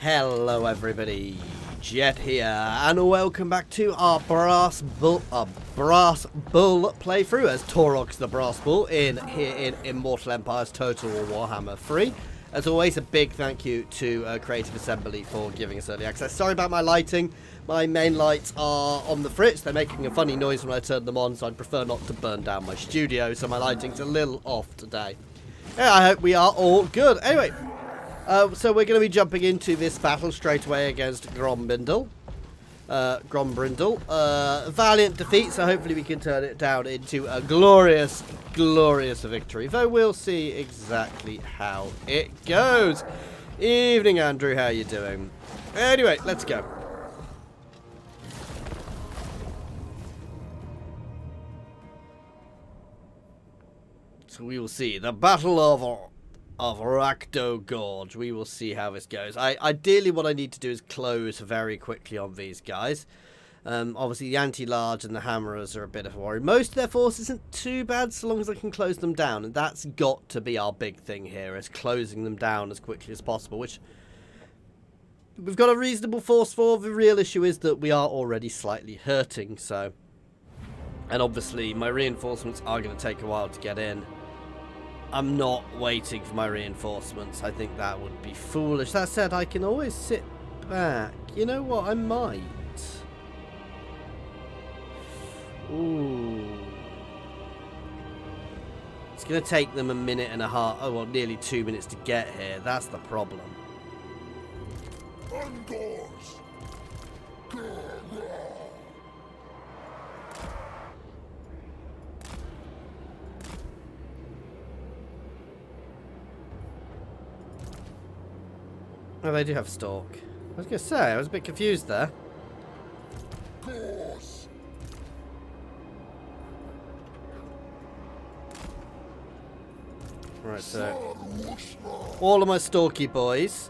Hello everybody, Jet here, and welcome back to our Brass Bull playthrough as Taurox the Brass Bull here in Immortal Empires Total War Warhammer 3. As always, a big thank you to Creative Assembly for giving us early access. Sorry about my lighting. My main lights are on the fritz. They're making a funny noise when I turn them on, so I'd prefer not to burn down my studio, so my lighting's a little off today. Yeah, I hope we are all good. Anyway, so we're going to be jumping into this battle straight away against Grombrindal. Valiant defeat, so hopefully we can turn it down into a glorious, glorious victory. Though we'll see exactly how it goes. Evening, Andrew. How you doing? Anyway, let's go. So we will see the Battle of Rakdo Gorge. We will see how this goes. Ideally, what I need to do is close very quickly on these guys. Obviously, the anti-large and the hammerers are a bit of a worry. Most of their force isn't too bad so long as I can close them down. And that's got to be our big thing here, is closing them down as quickly as possible, which we've got a reasonable force for. The real issue is that we are already slightly hurting, so... And obviously, my reinforcements are going to take a while to get in. I'm not waiting for my reinforcements. I think that would be foolish. That said, I can always sit back. You know what? I might. Ooh. It's going to take them a minute and a half. Oh, well, nearly 2 minutes to get here. That's the problem. Oh, they do have stalk. I was going to say, I was a bit confused there. Right, so all of my stalky boys.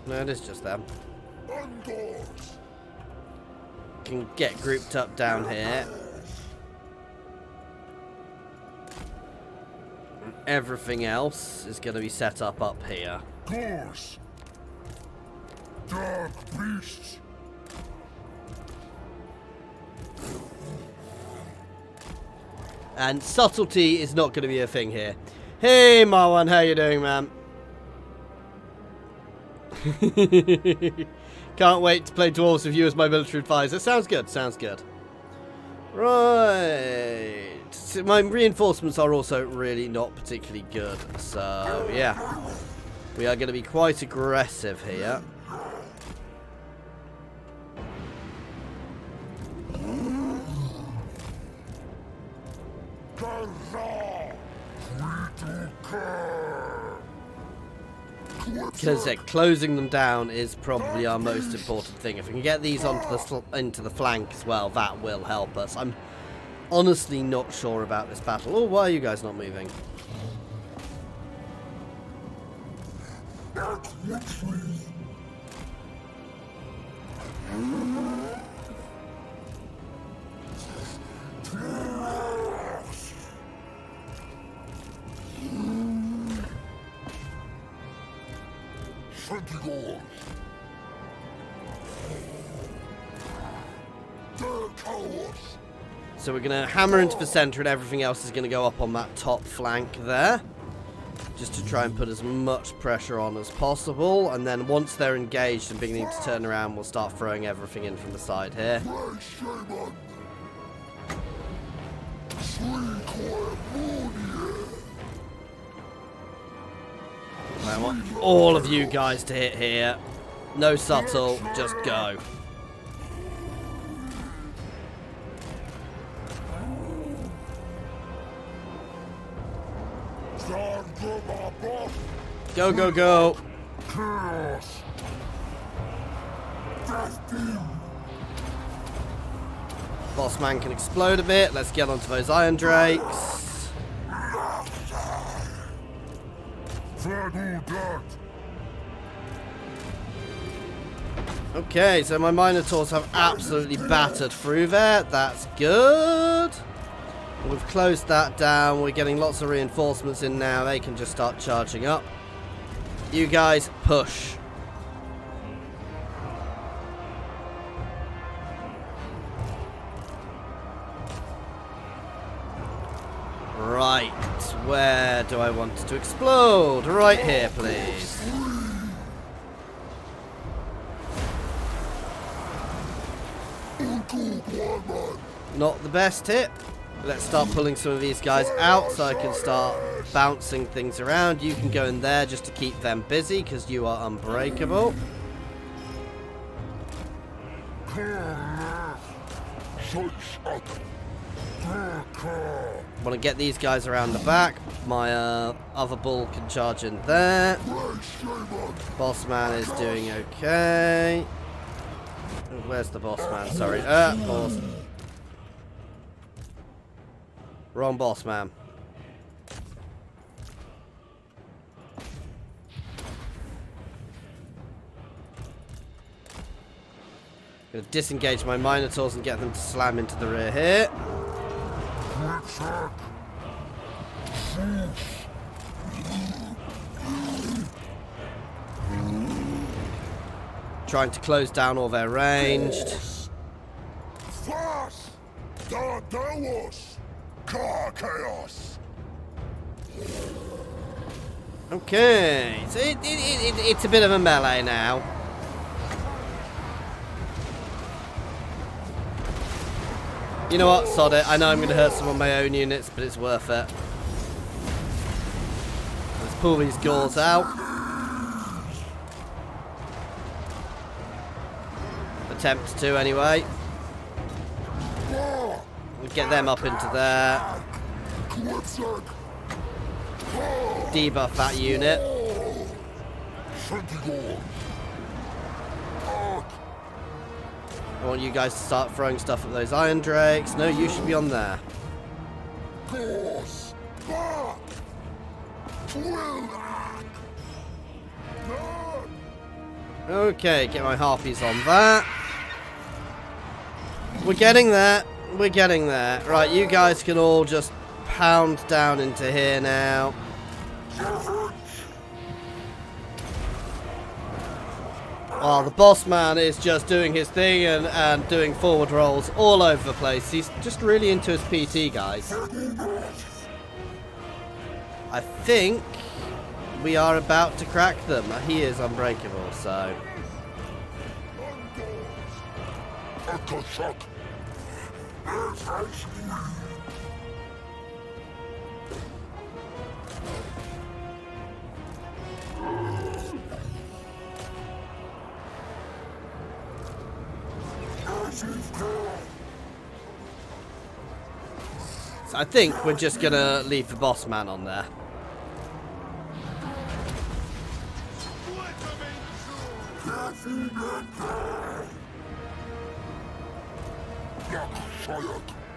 No, it is just them. Can get grouped up down here. Everything else is going to be set up here. Course. Dark beasts. And subtlety is not going to be a thing here. Hey, Marwan, how you doing, man? Can't wait to play Dwarves with you as my military advisor. Sounds good, sounds good. Right. So my reinforcements are also really not particularly good. So, yeah. We are going to be quite aggressive here. Because closing them down is probably our most important thing. If we can get these into the flank as well, that will help us. I'm honestly not sure about this battle. Oh, why are you guys not moving? So we're going to hammer into the centre and everything else is going to go up on that top flank there. Just to try and put as much pressure on as possible. And then once they're engaged and beginning to turn around, we'll start throwing everything in from the side here. I want all of you guys to hit here. No subtle, just go. Go, go, go. Boss man can explode a bit. Let's get onto those Iron Drakes. Okay, so my Minotaurs have absolutely battered through there. That's good. We've closed that down. We're getting lots of reinforcements in now. They can just start charging up. You guys push. Right, where do I want it to explode? Right here, please. Not the best hit. Let's start pulling some of these guys out so I can start bouncing things around. You can go in there just to keep them busy because you are unbreakable. Want to get these guys around the back. My other bull can charge in there. Boss man is doing okay. Where's the boss man? Sorry. Boss. Wrong boss man. Gonna disengage my Minotaurs and get them to slam into the rear here. Trying to close down all their ranged. Okay, so it's a bit of a melee now. You know what? Sod it. I know I'm going to hurt some of my own units, but it's worth it. Let's pull these Gauls out. Attempt to, anyway. We'll get them up into there. Debuff that unit. I want you guys to start throwing stuff at those Iron Drakes. No, you should be on there. Okay, get my Harpies on that. We're getting there. We're getting there. Right, you guys can all just pound down into here now. Oh, the boss man is just doing his thing and doing forward rolls all over the place. He's just really into his PT, guys. I think we are about to crack them. He is unbreakable, so... So I think we're just gonna leave the boss man on there.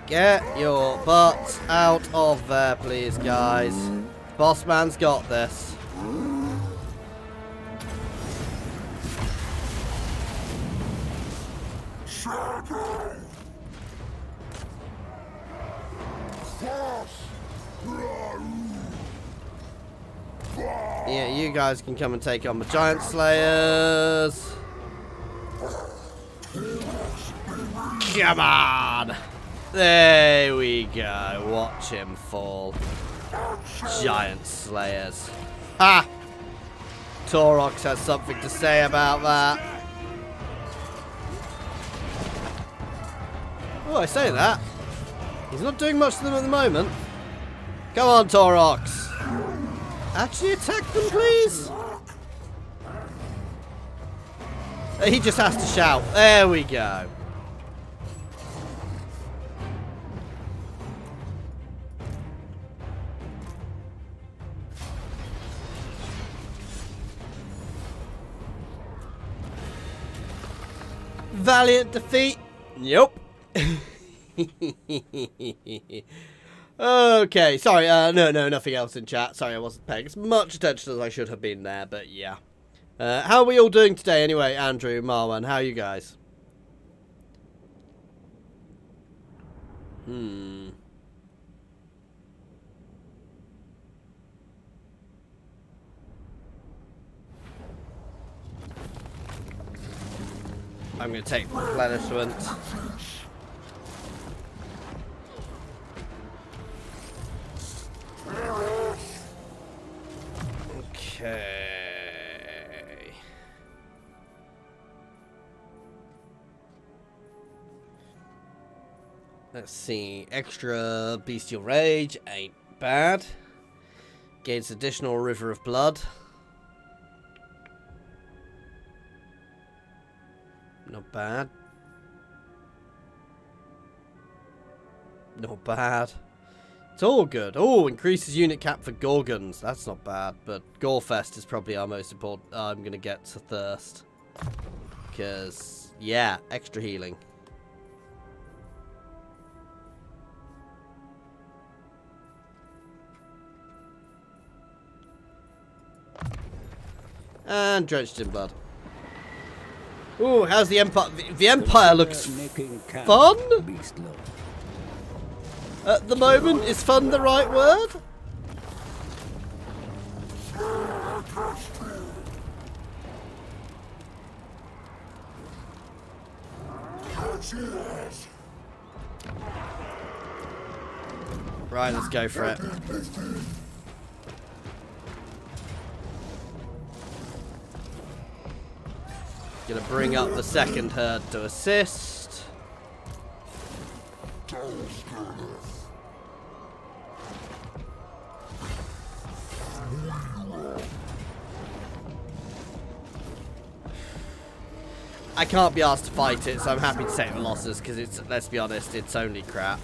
Get your butts out of there, please, guys. Boss man's got this. Yeah, you guys can come and take on the Giant Slayers. Come on! There we go. Watch him fall. Giant Slayers. Ha! Taurox has something to say about that. Oh, I say that. He's not doing much to them at the moment. Come on, Taurox. Actually attack them, please. He just has to shout. There we go. Valiant defeat. Yep. Okay, sorry, no, nothing else in chat. Sorry, I wasn't paying as much attention as I should have been there, but yeah. How are we all doing today anyway, Andrew, Marwan? How are you guys? I'm going to take replenishment. Okay. Let's see. Extra bestial rage ain't bad. Gains additional river of blood. Not bad. Not bad. It's all good. Oh, increases unit cap for Gorgons. That's not bad. But Gorefest is probably our most important. I'm going to get to Thirst. Because, yeah, extra healing. And Drenched in Blood. Ooh, how's the Empire? The Empire looks fun? At the moment, is fun the right word? Right, let's go for it. Gonna bring up the second herd to assist. I can't be asked to fight it, so I'm happy to take the losses because it's, let's be honest, it's only crap.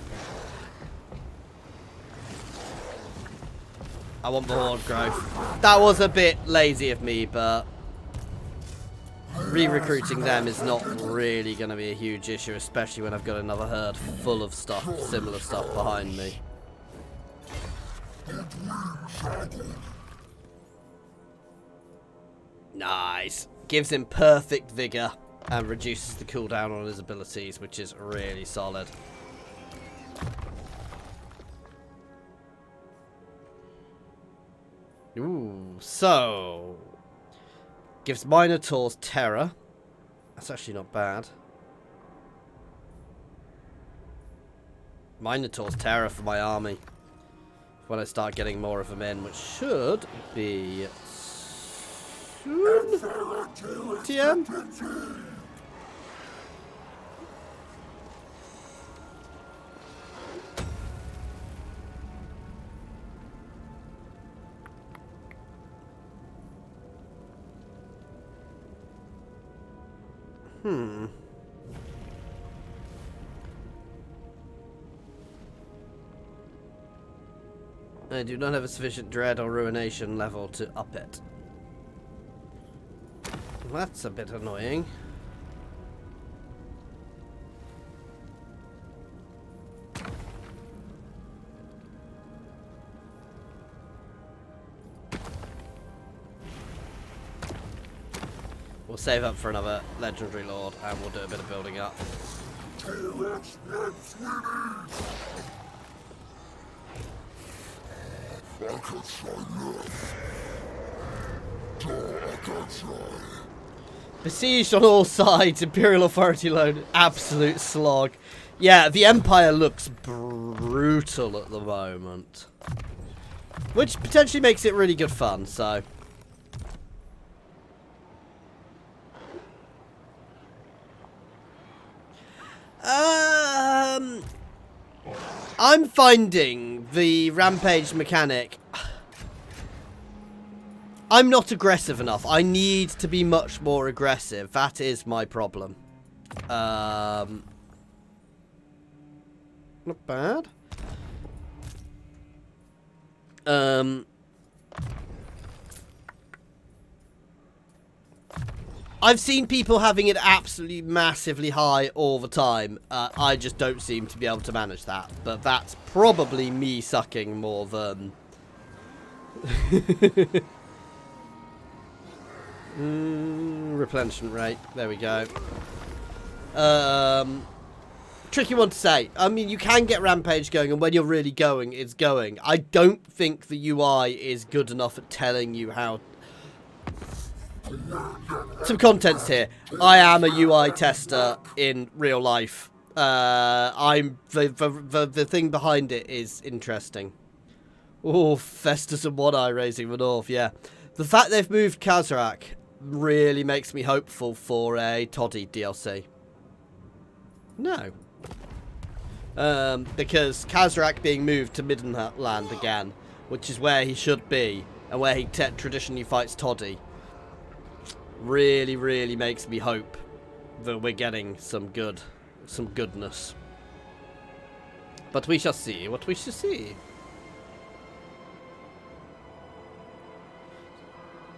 I want the horde growth. That was a bit lazy of me, but re-recruiting them is not really going to be a huge issue, especially when I've got another herd full of stuff, similar stuff behind me. Nice. Gives him perfect vigor and reduces the cooldown on his abilities, which is really solid. Ooh, so gives Minotaurs terror. That's actually not bad. Minotaurs terror for my army. When I start getting more of them in, which should be soon. TM. I do not have a sufficient dread or ruination level to up it. That's a bit annoying. We'll save up for another legendary lord and we'll do a bit of building up. Besieged on all sides, Imperial Authority load, absolute slog. Yeah, the Empire looks brutal at the moment. Which potentially makes it really good fun, so. I'm finding the rampage mechanic. I'm not aggressive enough. I need to be much more aggressive. That is my problem. Not bad. I've seen people having it absolutely massively high all the time. I just don't seem to be able to manage that. But that's probably me sucking more than... replenishment rate. There we go. Tricky one to say. I mean, you can get Rampage going, and when you're really going, it's going. I don't think the UI is good enough at telling you how... some context here. I am a UI tester in real life. I'm the thing behind it is interesting. Oh, Festus and One Eye raising the north. Yeah, the fact they've moved Kazarak really makes me hopeful for a Toddy DLC. No. Because Kazarak being moved to Middenland again, which is where he should be, and where he traditionally fights Toddy, really makes me hope that we're getting some goodness. But we shall see what we shall see.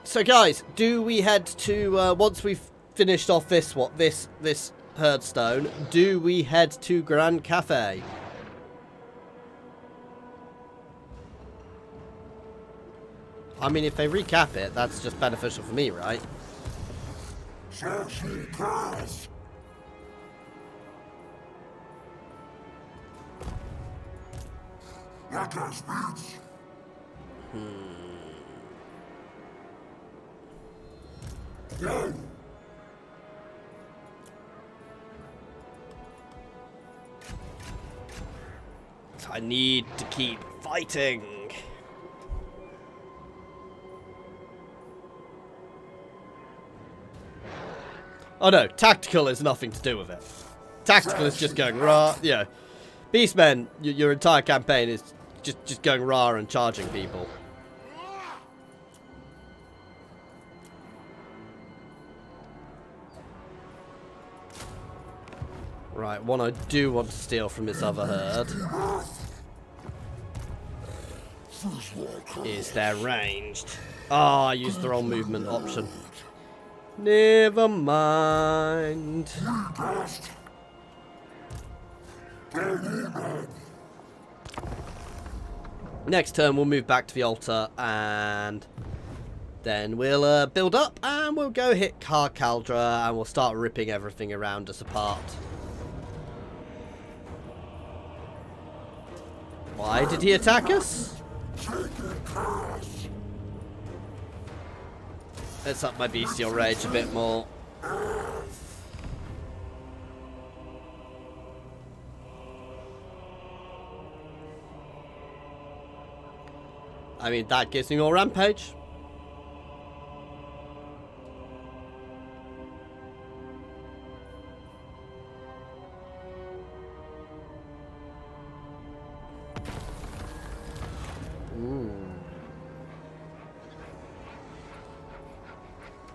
So guys, do we head to, once we've finished off this Herdstone, do we head to Grand Cafe? I mean, if they recap it, that's just beneficial for me, right? I need to keep fighting. Oh no, tactical is nothing to do with it. Tactical is just going raw. Yeah, Beastmen, your entire campaign is just going raw and charging people. Right, one I do want to steal from this other herd is their ranged. Ah, I used the wrong movement option. Never mind. Next turn we'll move back to the altar and then we'll build up and we'll go hit Caldra and we'll start ripping everything around us apart. Why did he attack us? Let's up my bestial rage a bit more. I mean, that gives me more rampage.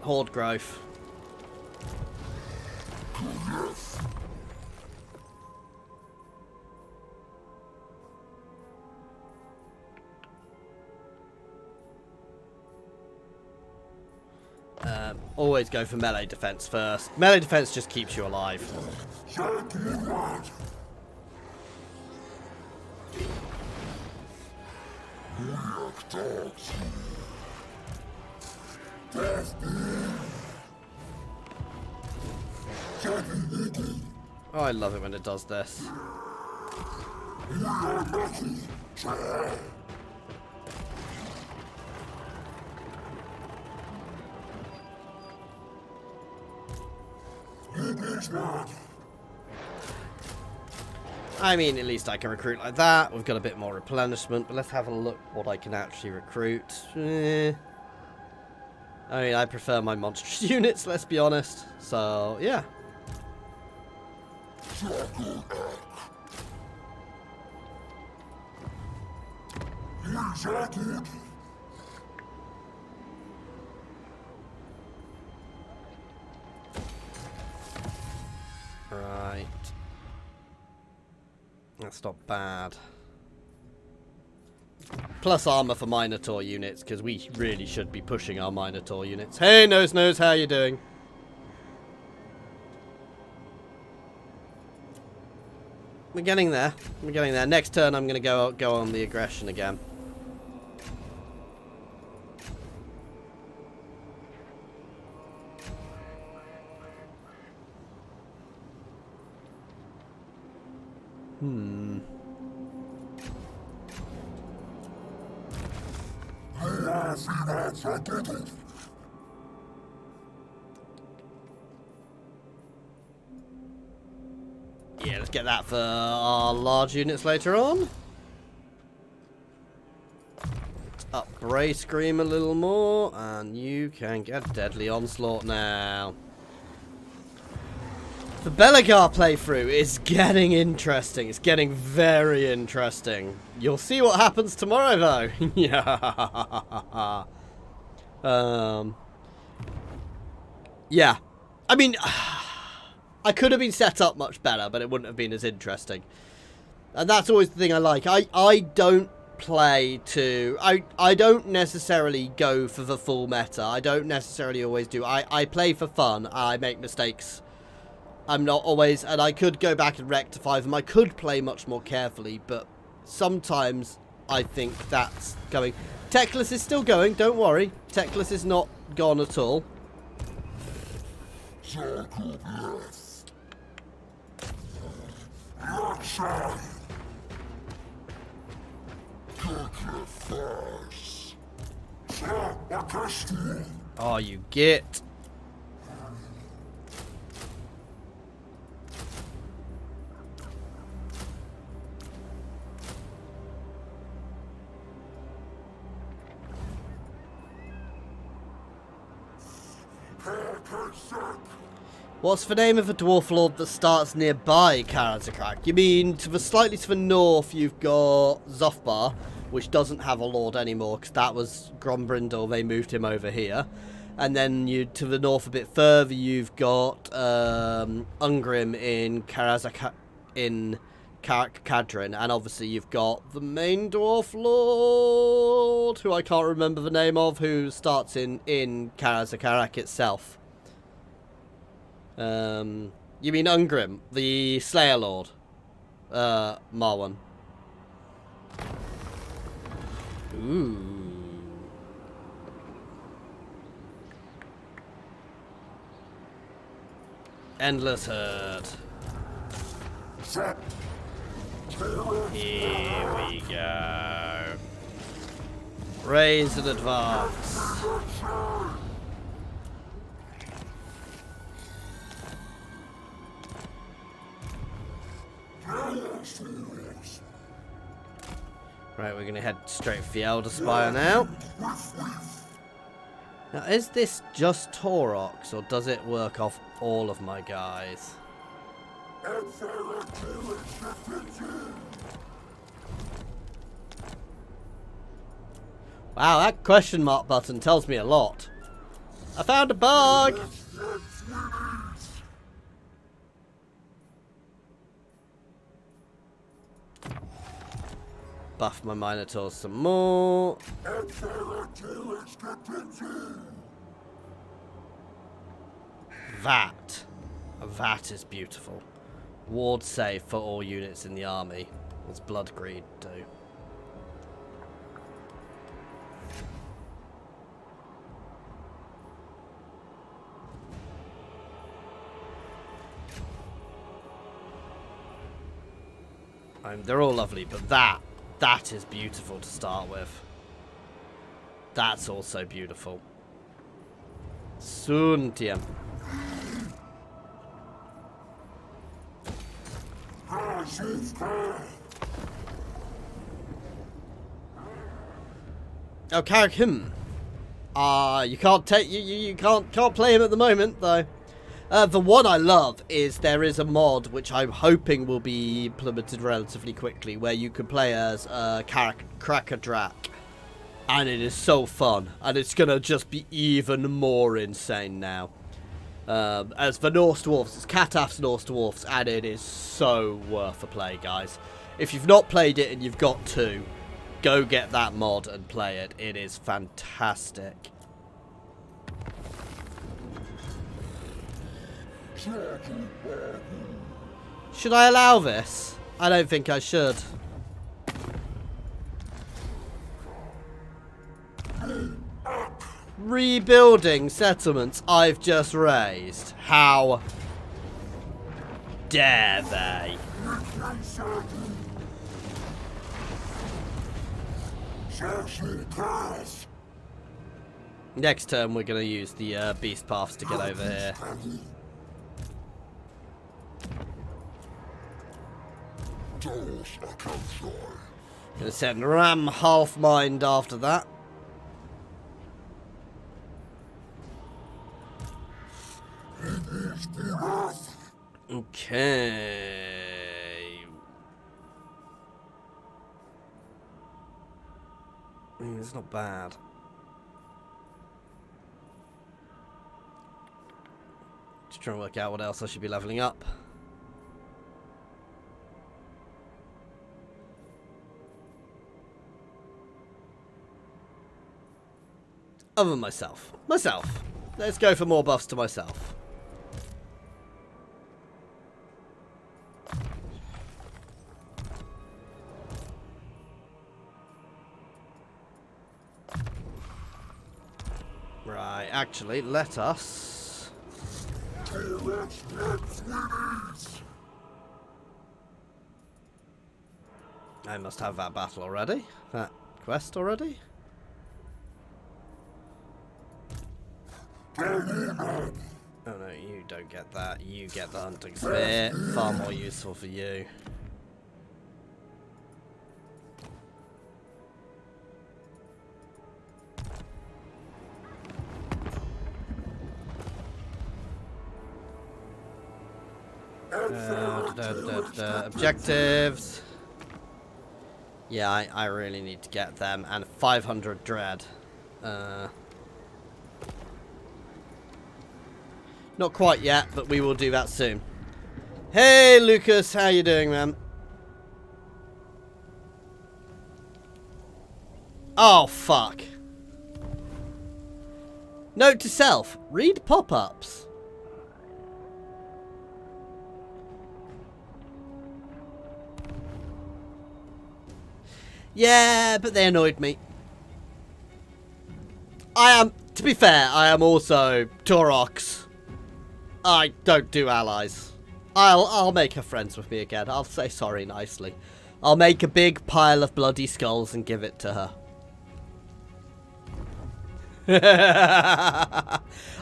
Horde growth. Always go for melee defense first. Melee defense just keeps you alive. Oh, I love it when it does this. I mean, at least I can recruit like that. We've got a bit more replenishment, but let's have a look what I can actually recruit. I mean, I prefer my monstrous units, let's be honest. So, yeah. Right. That's not bad. Plus armor for Minotaur units, because we really should be pushing our Minotaur units. Hey, Nose, how you doing? We're getting there. We're getting there. Next turn, I'm going to go on the aggression again. to get that for our large units later on. Let's up Bray Scream a little more, and you can get Deadly Onslaught now. The Belagar playthrough is getting interesting. It's getting very interesting. You'll see what happens tomorrow, though. Yeah. Yeah. I mean, I could have been set up much better, but it wouldn't have been as interesting. And that's always the thing I like. I don't play to... I don't necessarily go for the full meta. I don't necessarily always do. I play for fun. I make mistakes. I'm not always... And I could go back and rectify them. I could play much more carefully, but sometimes I think that's going... Techless is still going, don't worry. Techless is not gone at all. Oh, you get... What's the name of a dwarf lord that starts nearby Karazakrak? You mean slightly to the north you've got Zothbar, which doesn't have a lord anymore because that was Grombrindal, they moved him over here. And then to the north a bit further you've got Ungrim in Kadrin, and obviously you've got the main dwarf lord, who I can't remember the name of, who starts in Karazakarak itself. You mean Ungrim, the Slayer Lord, Marwan. Ooh. Endless Herd. Here we go. Raise and advance. Right, we're going to head straight for the Elder Spire now. Now, is this just Taurox, or does it work off all of my guys? Wow, that question mark button tells me a lot. I found a bug! Buff my Minotaurs some more. That is beautiful. Ward save for all units in the army. What's Blood Greed do? They're all lovely, but that is beautiful to start with. That's also beautiful. Suntium. Oh, Carrick him. You can't take you can't play him at the moment though. The one I love is there is a mod which I'm hoping will be implemented relatively quickly where you can play as Krakadrak, and it is so fun, and it's gonna just be even more insane now. As the Norse Dwarfs, it's Cataf's Norse Dwarfs, and it is so worth a play, guys. If you've not played it and you've got to, go get that mod and play it. It is fantastic. Should I allow this? I don't think I should. Rebuilding settlements I've just raised. How dare they? Next turn we're going to use the beast paths to get over here. Gonna send Ram Half Mind after that. Okay. It's not bad. Just trying to work out what else I should be leveling up. Other than myself. Let's go for more buffs to myself. Right, actually, let us... I must have that battle already. That quest already. Oh no, you don't get that. You get the hunting spear. Far more useful for you. Objectives. Yeah, I really need to get them. And 500 dread. Not quite yet, but we will do that soon. Hey, Lucas, how you doing, man? Oh, fuck. Note to self, read pop-ups. Yeah, but they annoyed me. To be fair, I am also Taurox. I don't do allies. I'll make her friends with me again. I'll say sorry nicely. I'll make a big pile of bloody skulls and give it to her.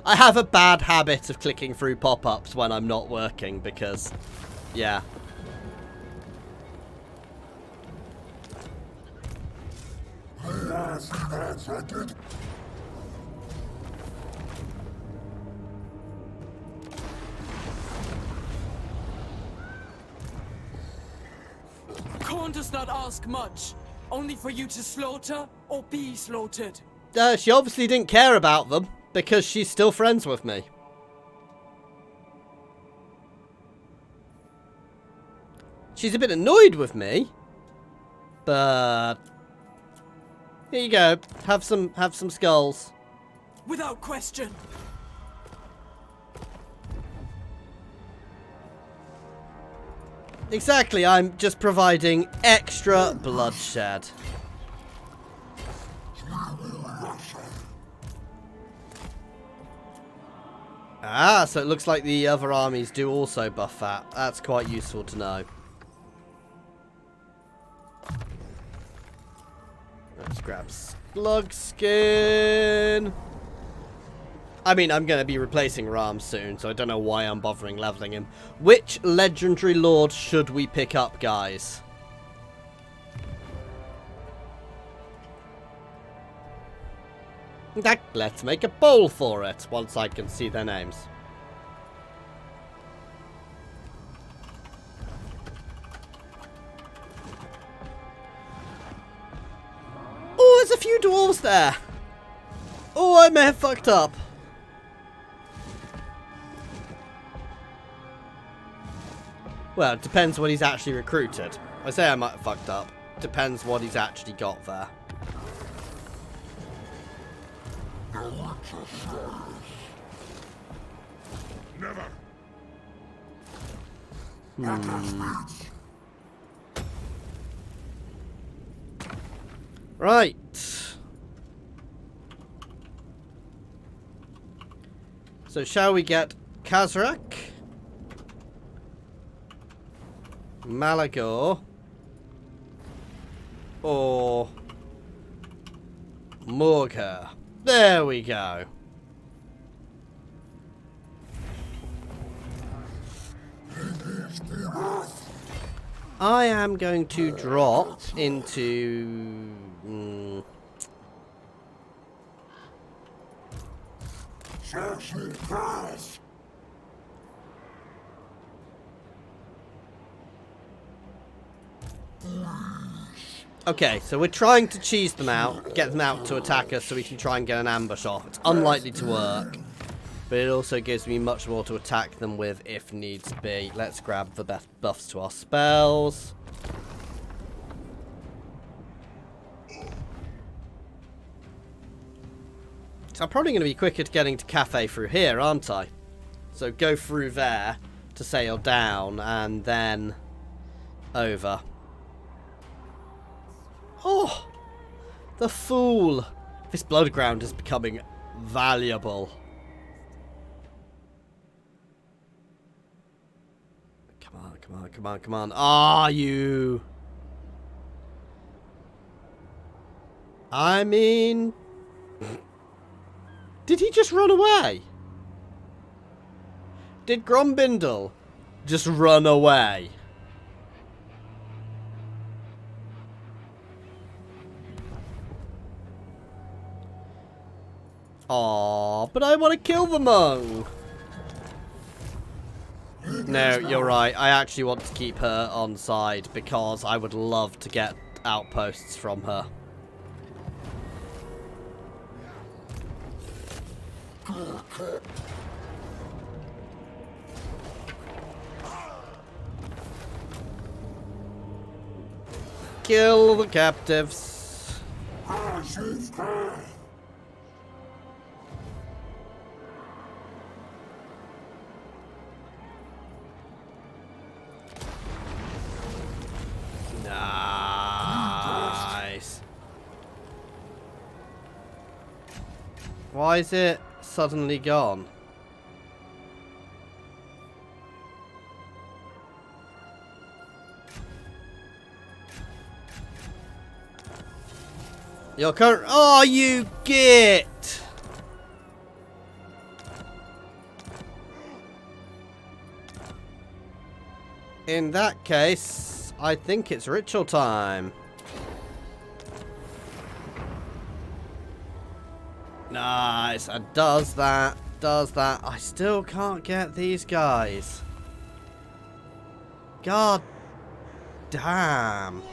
I have a bad habit of clicking through pop-ups when I'm not working because, yeah. Khorne does not ask much. Only for you to slaughter or be slaughtered. She obviously didn't care about them because she's still friends with me. She's a bit annoyed with me, but here you go. Have some skulls. Without question. Exactly, I'm just providing extra bloodshed. Ah, so it looks like the other armies do also buff that. That's quite useful to know. Let's grab Slug Skin. I mean, I'm going to be replacing Ram soon, so I don't know why I'm bothering leveling him. Which legendary lord should we pick up, guys? Let's make a poll for it once I can see their names. Oh, there's a few dwarves there. Oh, I may have fucked up. Well, it depends what he's actually recruited. I say I might have fucked up. Depends what he's actually got there. Never. Right. So shall we get Khazrak, Malagor, or Morgher? There we go. I am going to drop into... Okay, so we're trying to cheese them out, get them out to attack us so we can try and get an ambush off. It's unlikely to work, but it also gives me much more to attack them with if needs be. Let's grab the best buffs to our spells. So I'm probably going to be quicker to getting to Cafe through here, aren't I? So go through there to sail down and then over. Oh, the fool. This blood ground is becoming valuable. Come on, come on, come on, come on. Are you? I mean... Did he just run away? Did Grumbindle just run away? Aww, but I want to kill the monk. No, you're right. I actually want to keep her on side because I would love to get outposts from her. Kill the captives. Nice. Why is it suddenly gone? Your current... Oh, you git! In that case, I think it's ritual time. Nice. And does that. I still can't get these guys. God damn.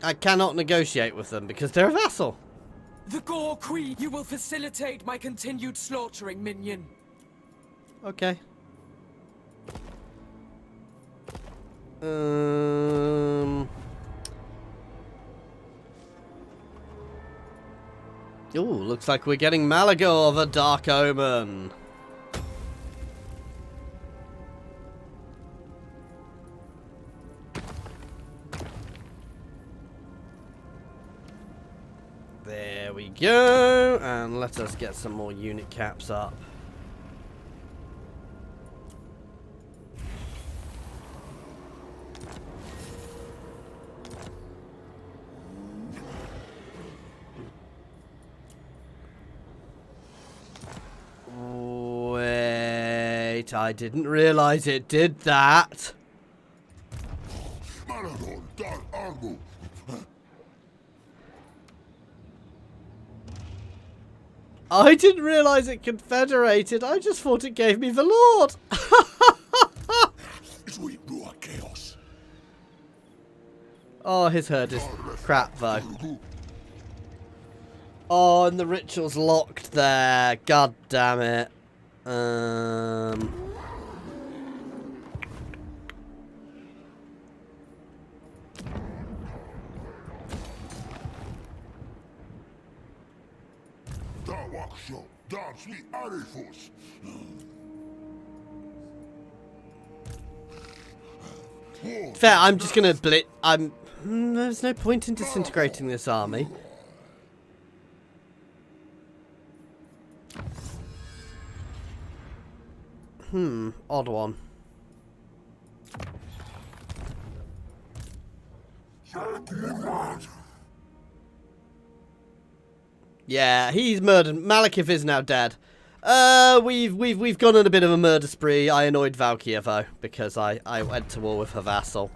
I cannot negotiate with them because they're a vassal. The Gore Queen, you will facilitate my continued slaughtering, minion. Okay. Ooh, looks like we're getting Malagor, the Dark Omen. There we go, and let us get some more unit caps up. Wait, I didn't realize it did that. I didn't realize it confederated. I just thought it gave me the Lord. Oh, his herd is crap, though. Oh, and the ritual's locked there. God damn it. Fair, I'm just gonna there's no point in disintegrating this army. Odd one. Yeah, he's murdered. Malekith is now dead. We've gone on a bit of a murder spree. I annoyed Valkyria though, because I went to war with her vassal.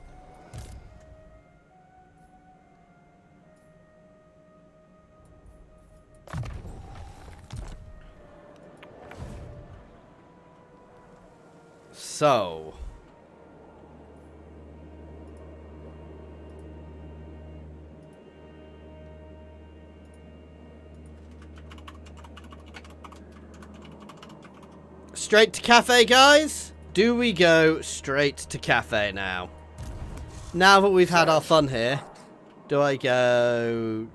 So... straight to cafe, guys? Do we go straight to cafe now? Now that we've had our fun here, do I go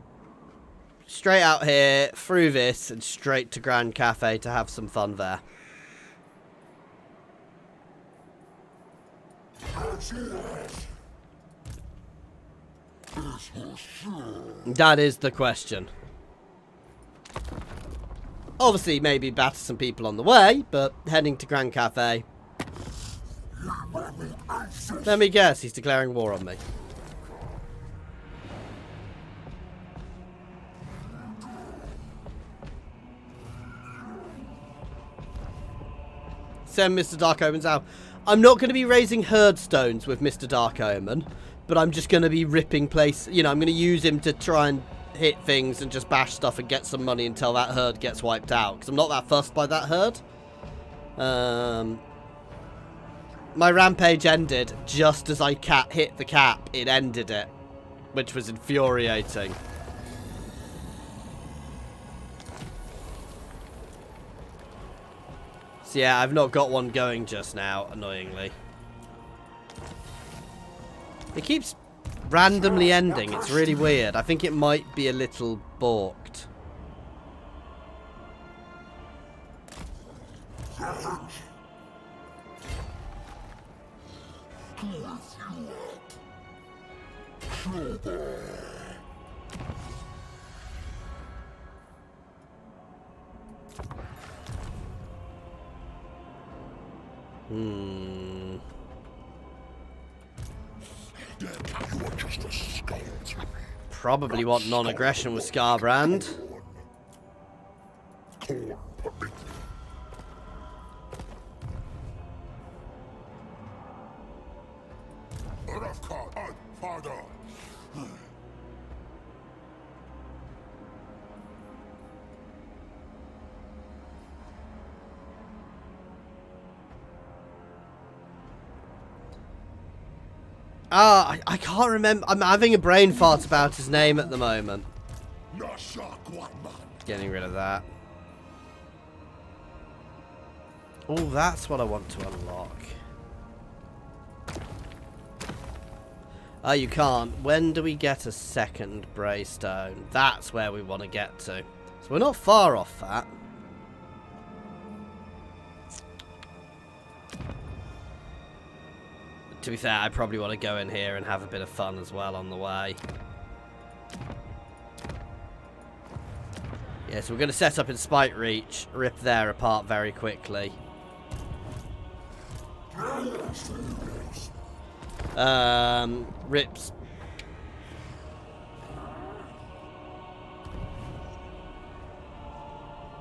straight out here, through this, and straight to Grand Cafe to have some fun there? That is the question. Obviously, maybe batter some people on the way, but heading to Grand Cafe. Let me guess, he's declaring war on me. Send Mr. Dark Omens out. I'm not going to be raising herd stones with Mr. Dark Omen, but I'm just going to be ripping place. You know, I'm going to use him to try and hit things and just bash stuff and get some money until that herd gets wiped out. Because I'm not that fussed by that herd. My rampage ended just as I hit the cap. It ended it, which was infuriating. So yeah, I've not got one going just now, annoyingly. It keeps randomly ending. It's really weird. I think it might be a little balked. Probably want non-aggression with Scarbrand. I can't remember. I'm having a brain fart about his name at the moment. Getting rid of that. Oh, that's what I want to unlock. Oh, you can't. When do we get a second Braystone? That's where we want to get to. So we're not far off that. To be fair, I probably want to go in here and have a bit of fun as well on the way. Yeah, so we're going to set up in Spite Reach, rip there apart very quickly. Rips.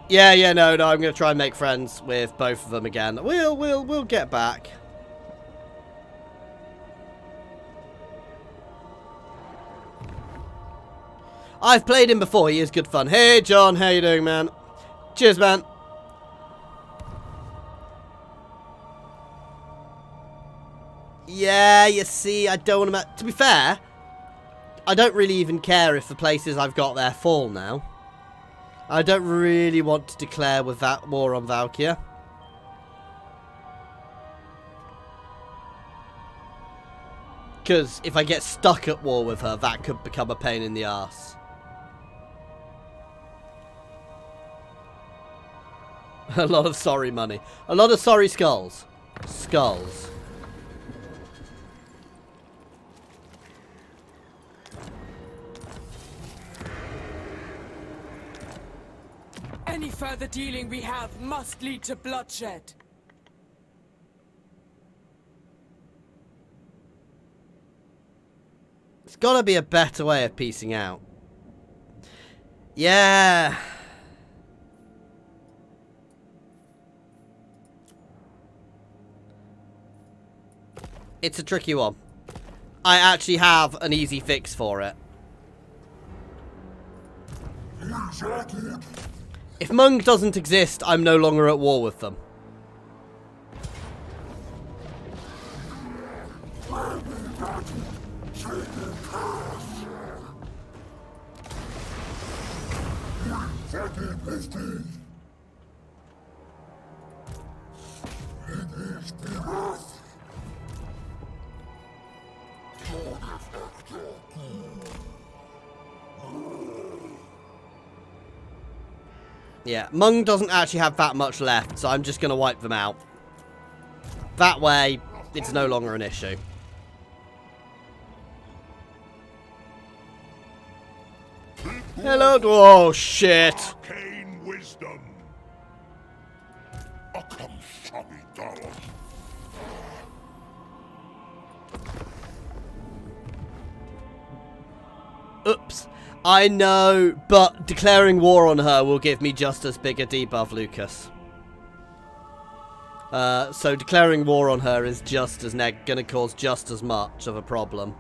Yeah, no, I'm going to try and make friends with both of them again. We'll get back. I've played him before. He is good fun. Hey, John. How you doing, man? Cheers, man. Yeah, you see, I don't want to... To be fair, I don't really even care if the places I've got there fall now. I don't really want to declare with that war on Valkyria. Because if I get stuck at war with her, that could become a pain in the arse. A lot of sorry money. A lot of sorry skulls. Skulls. Any further dealing we have must lead to bloodshed. got to be a better way of piecing out. Yeah. It's a tricky one. I actually have an easy fix for it. If Mung doesn't exist, I'm no longer at war with them. Yeah, Mung doesn't actually have that much left, so I'm just going to wipe them out. That way, it's no longer an issue. Hello, oh shit! Arcane wisdom. Oops. I know, but declaring war on her will give me just as big a debuff, Lucas. So declaring war on her is just as gonna cause just as much of a problem.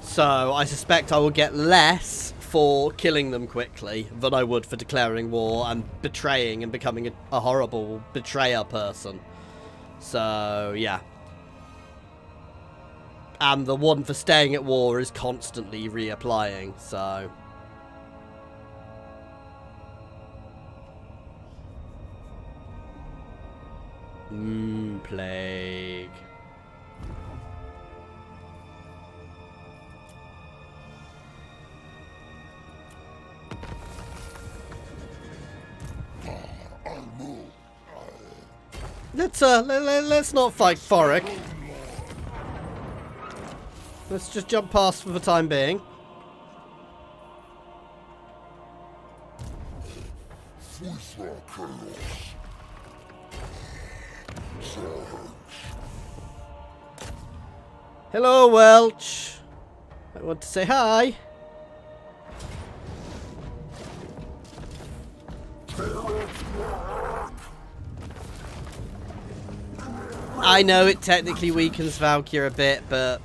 So I suspect I will get less for killing them quickly than I would for declaring war and betraying and becoming a horrible betrayer person. So, yeah. And the one for staying at war is constantly reapplying, so... Plague. Let's not fight Thoric. Let's just jump past for the time being. Hello, Welch. I want to say hi. I know it technically weakens Valkyrie a bit, but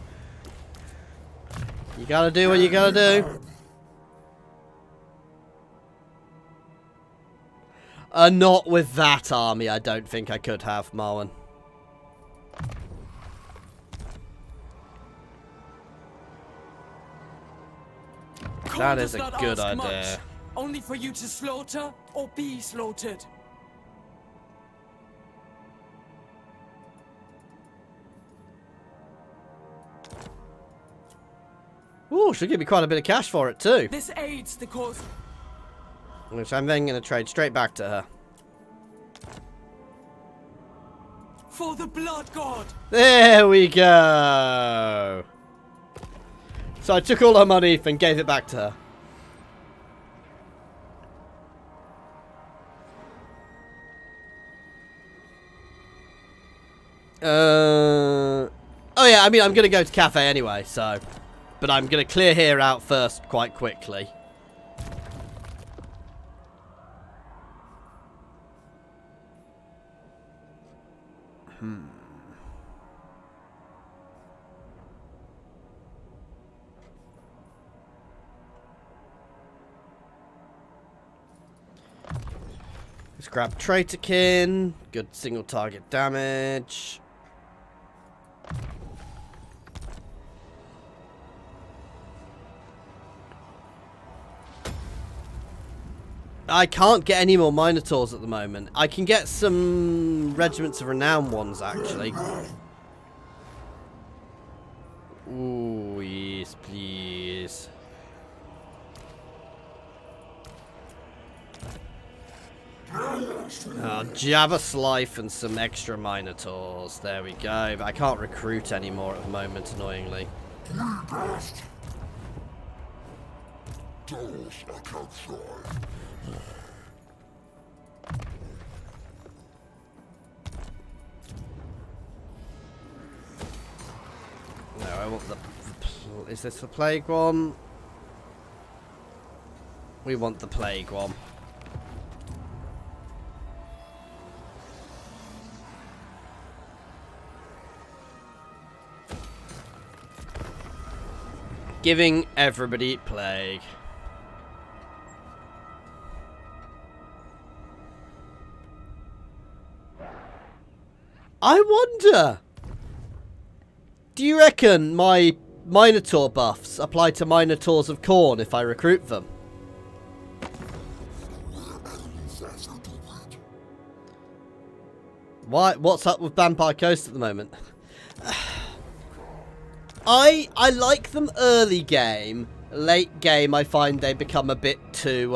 you gotta do what you gotta do. Not with that army, I don't think I could have, Marwan. That is a good idea. Much, only for you to slaughter or be slaughtered. Ooh, should give me quite a bit of cash for it too. This aids the cause. Which I'm then going to trade straight back to her. For the blood god. There we go. So I took all her money and gave it back to her. Oh yeah, I mean, I'm going to go to cafe anyway, so... But I'm going to clear here out first quite quickly. Let's grab Traitorkin. Good single target damage. I can't get any more Minotaurs at the moment. I can get some Regiments of Renown ones, actually. Ooh, yes, please. Jabba Slife and some extra Minotaurs. There we go. But I can't recruit anymore at the moment, annoyingly. No, I want the... Is this the plague one? We want the plague one. Giving everybody plague. I wonder, do you reckon my Minotaur buffs apply to Minotaurs of Khorne if I recruit them? Why? What's up with Vampire Coast at the moment? I like them early game. Late game, I find they become a bit too.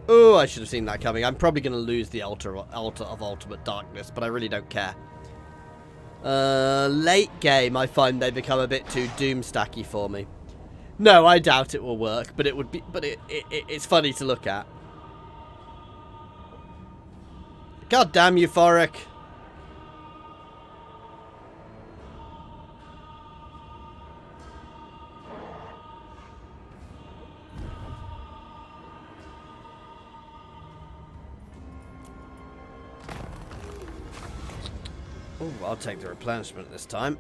Oh, I should have seen that coming. I'm probably going to lose the altar of Ultimate Darkness, but I really don't care. Late game, I find they become a bit too doomstacky for me. No, I doubt it will work, but it would be. But it's funny to look at. God damn euphoric. Ooh, I'll take the replenishment this time.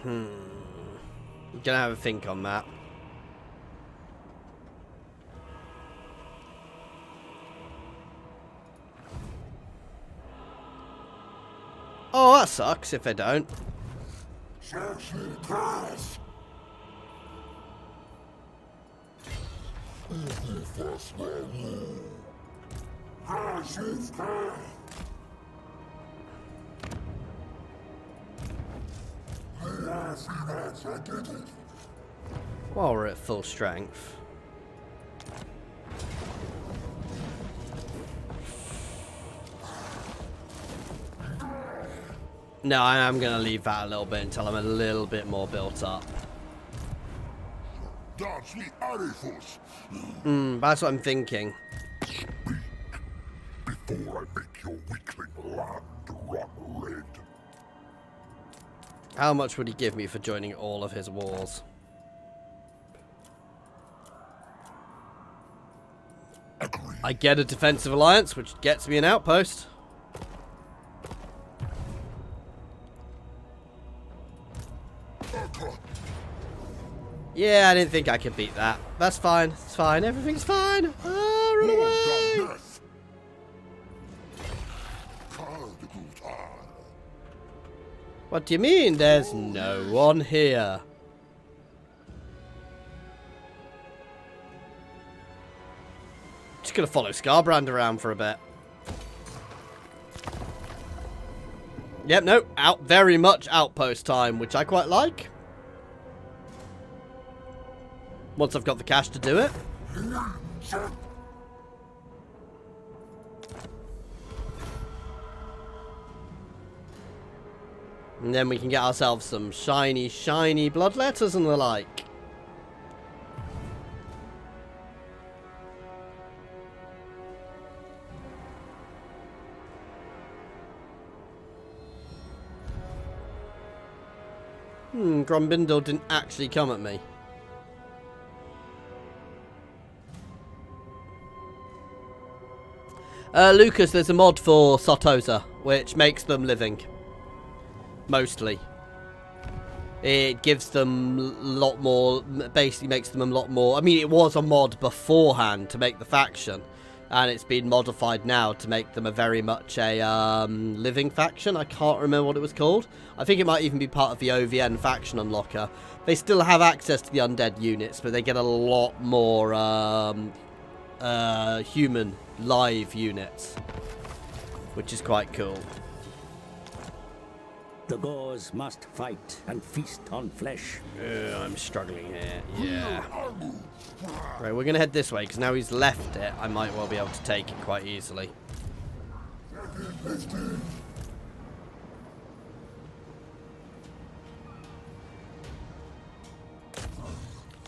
I'm gonna have a think on that. Oh, that sucks if I don't. While we're at full strength. No, I am going to leave that a little bit until I'm a little bit more built up. That's what I'm thinking. Before I make your weakling land run red. How much would he give me for joining all of his wars? Agreed. I get a defensive alliance, which gets me an outpost. Yeah, I didn't think I could beat that. That's fine. It's fine. Everything's fine. Oh, run away. What do you mean? There's no one here. Just gonna follow Scarbrand around for a bit. Yep, no, very much outpost time, which I quite like. Once I've got the cash to do it. And then we can get ourselves some shiny, shiny bloodletters and the like. Grumbindle didn't actually come at me. Lucas, there's a mod for Sotosa, which makes them living. Mostly. It gives them a lot more, basically makes them a lot more. I mean, it was a mod beforehand to make the faction, and it's been modified now to make them a very much a living faction. I can't remember what it was called. I think it might even be part of the OVN faction unlocker. They still have access to the undead units, but they get a lot more human live units, which is quite cool. The Gors must fight and feast on flesh. I'm struggling here. Yeah. Right, we're going to head this way, because now he's left it, I might well be able to take it quite easily.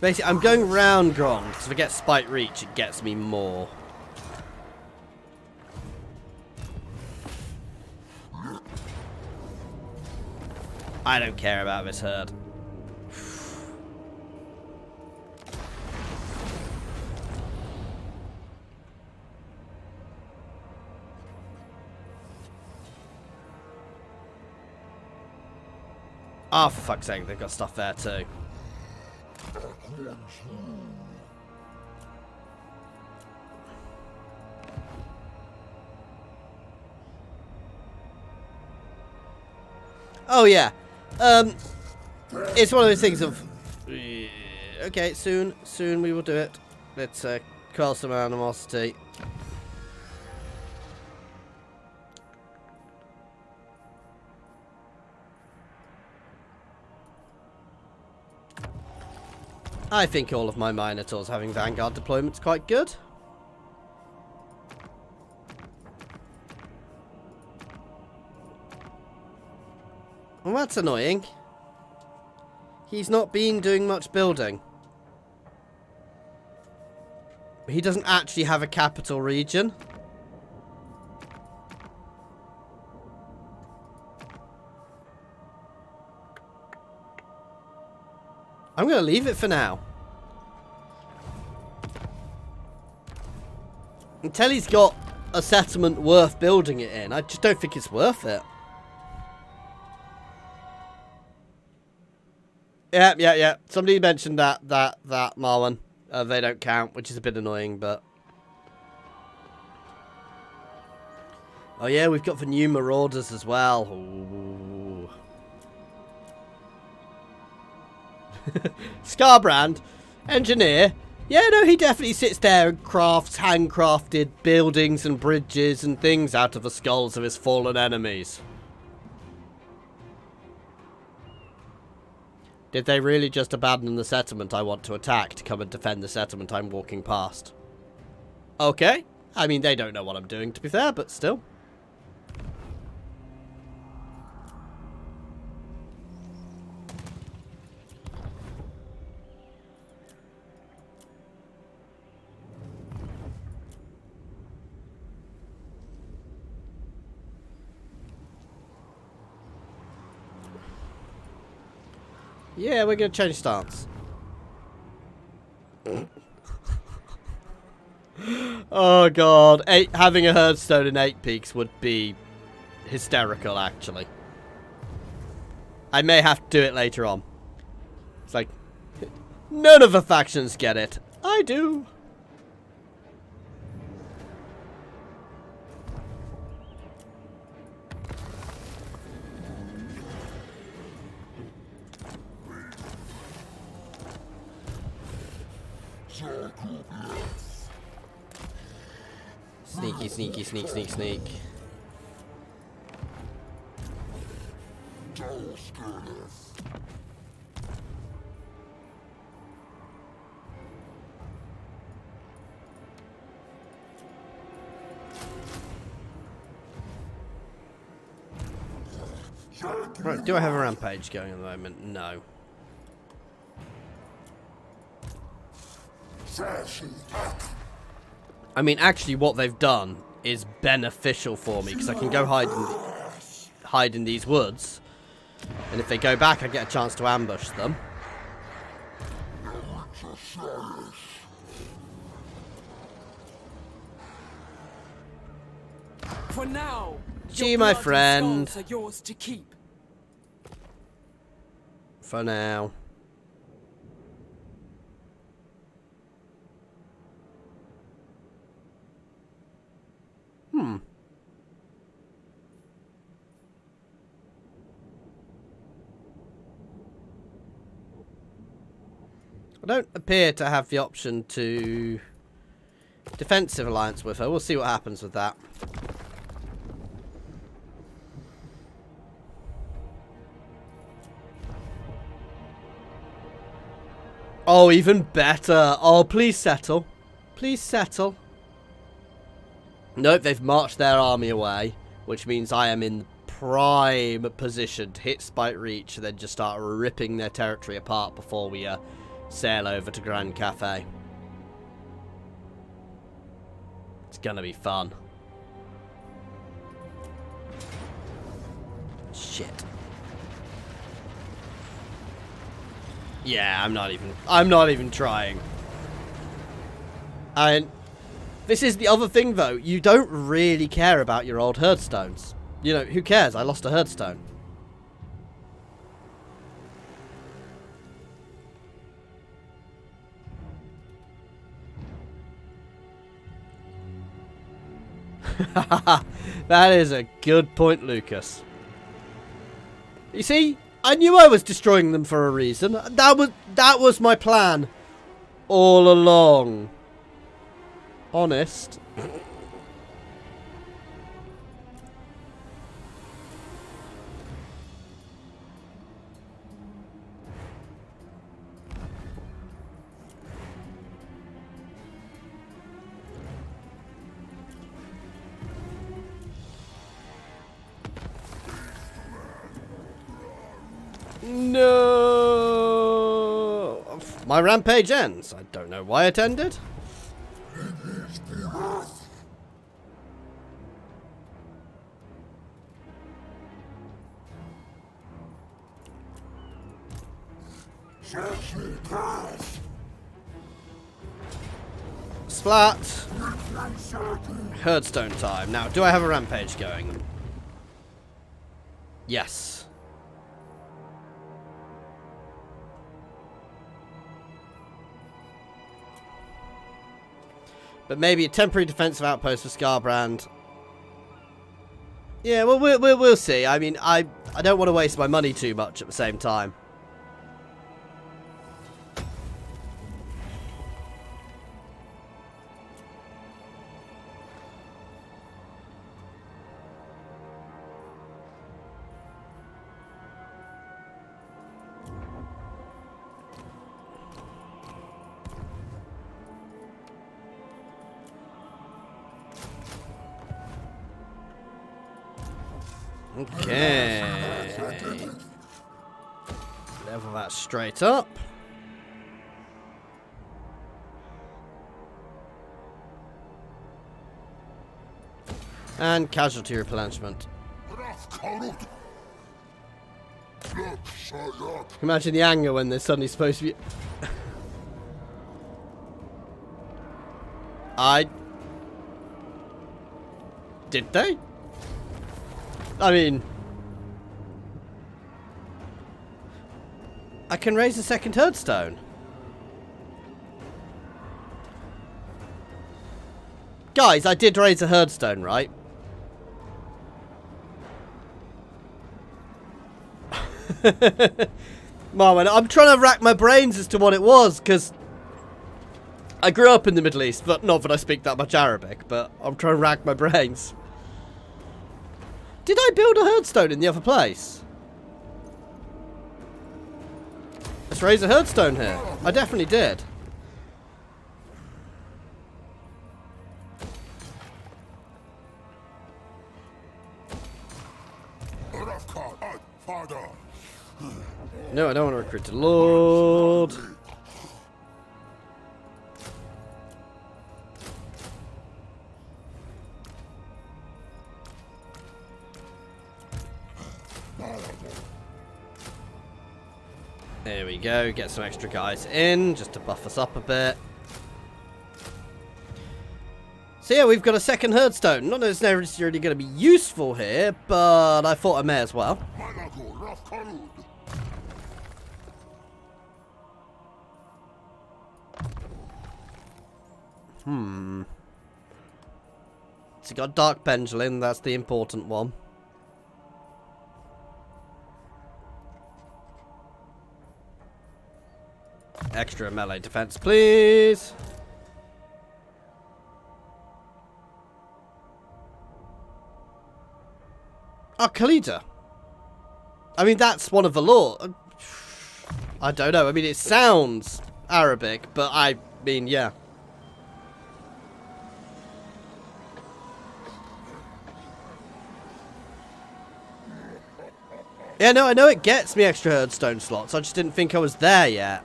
Basically, I'm going round Gron, because if I get Spite Reach, it gets me more. I don't care about this herd. Oh, for fuck's sake, they've got stuff there too. Oh yeah, it's one of those things of okay, soon we will do it. Let's quell some animosity. I think all of my Minotaurs having Vanguard deployment's quite good. Well, that's annoying. He's not been doing much building. He doesn't actually have a capital region. I'm going to leave it for now. Until he's got a settlement worth building it in, I just don't think it's worth it. Yeah. Somebody mentioned that Marwan. They don't count, which is a bit annoying, but... Oh yeah, we've got the new Marauders as well. Ooh. Scarbrand, engineer. Yeah, no, he definitely sits there and crafts handcrafted buildings and bridges and things out of the skulls of his fallen enemies. Did they really just abandon the settlement I want to attack to come and defend the settlement I'm walking past? Okay. I mean, they don't know what I'm doing, to be fair, but still. Yeah, we're going to change stance. Oh god, having a herdstone in 8 peaks would be hysterical, actually. I may have to do it later on. It's like, none of the factions get it. I do. Sneaky, sneak. Right, do I have a rampage going at the moment? No. I mean, actually, what they've done is beneficial for me because I can go hide in these woods, and if they go back, I get a chance to ambush them. For now, Gee, my friend. Are yours to keep. For now. I don't appear to have the option to defensive alliance with her. We'll see what happens with that. Oh, even better. Oh, please settle. Please settle. Nope, they've marched their army away, which means I am in prime position to hit Spite Reach and then just start ripping their territory apart before we sail over to Grand Cafe. It's gonna be fun. Shit. Yeah, I'm not even trying. And this is the other thing though, you don't really care about your old herdstones. You know, who cares? I lost a herdstone. That is a good point, Lucas. You see, I knew I was destroying them for a reason. That was my plan all along. Honest. No! My rampage ends. I don't know why it ended. Splat. Herdstone time. Now, do I have a rampage going? Yes. But maybe a temporary defensive outpost for Scarbrand. Yeah, well, we'll see. I mean, I don't want to waste my money too much at the same time. Okay. Level that straight up. And casualty replenishment. Imagine the anger when they're suddenly supposed to be... Did they? I mean... I can raise a second herdstone. Guys, I did raise a herdstone, right? Marwan, I'm trying to rack my brains as to what it was, because I grew up in the Middle East, but not that I speak that much Arabic, but I'm trying to rack my brains. Did I build a herdstone in the other place? Let's raise a herdstone here. I definitely did. No, I don't want to recruit a lord. There we go, get some extra guys in, just to buff us up a bit. So yeah, we've got a second herdstone. Not necessarily going to be useful here, but I thought I may as well. So you got Dark Pendulum, that's the important one. Extra melee defense, please. Oh, Khalida. I mean, that's one of the law. I don't know. I mean, it sounds Arabic, but I mean, yeah. Yeah, no, I know it gets me extra herdstone slots. I just didn't think I was there yet.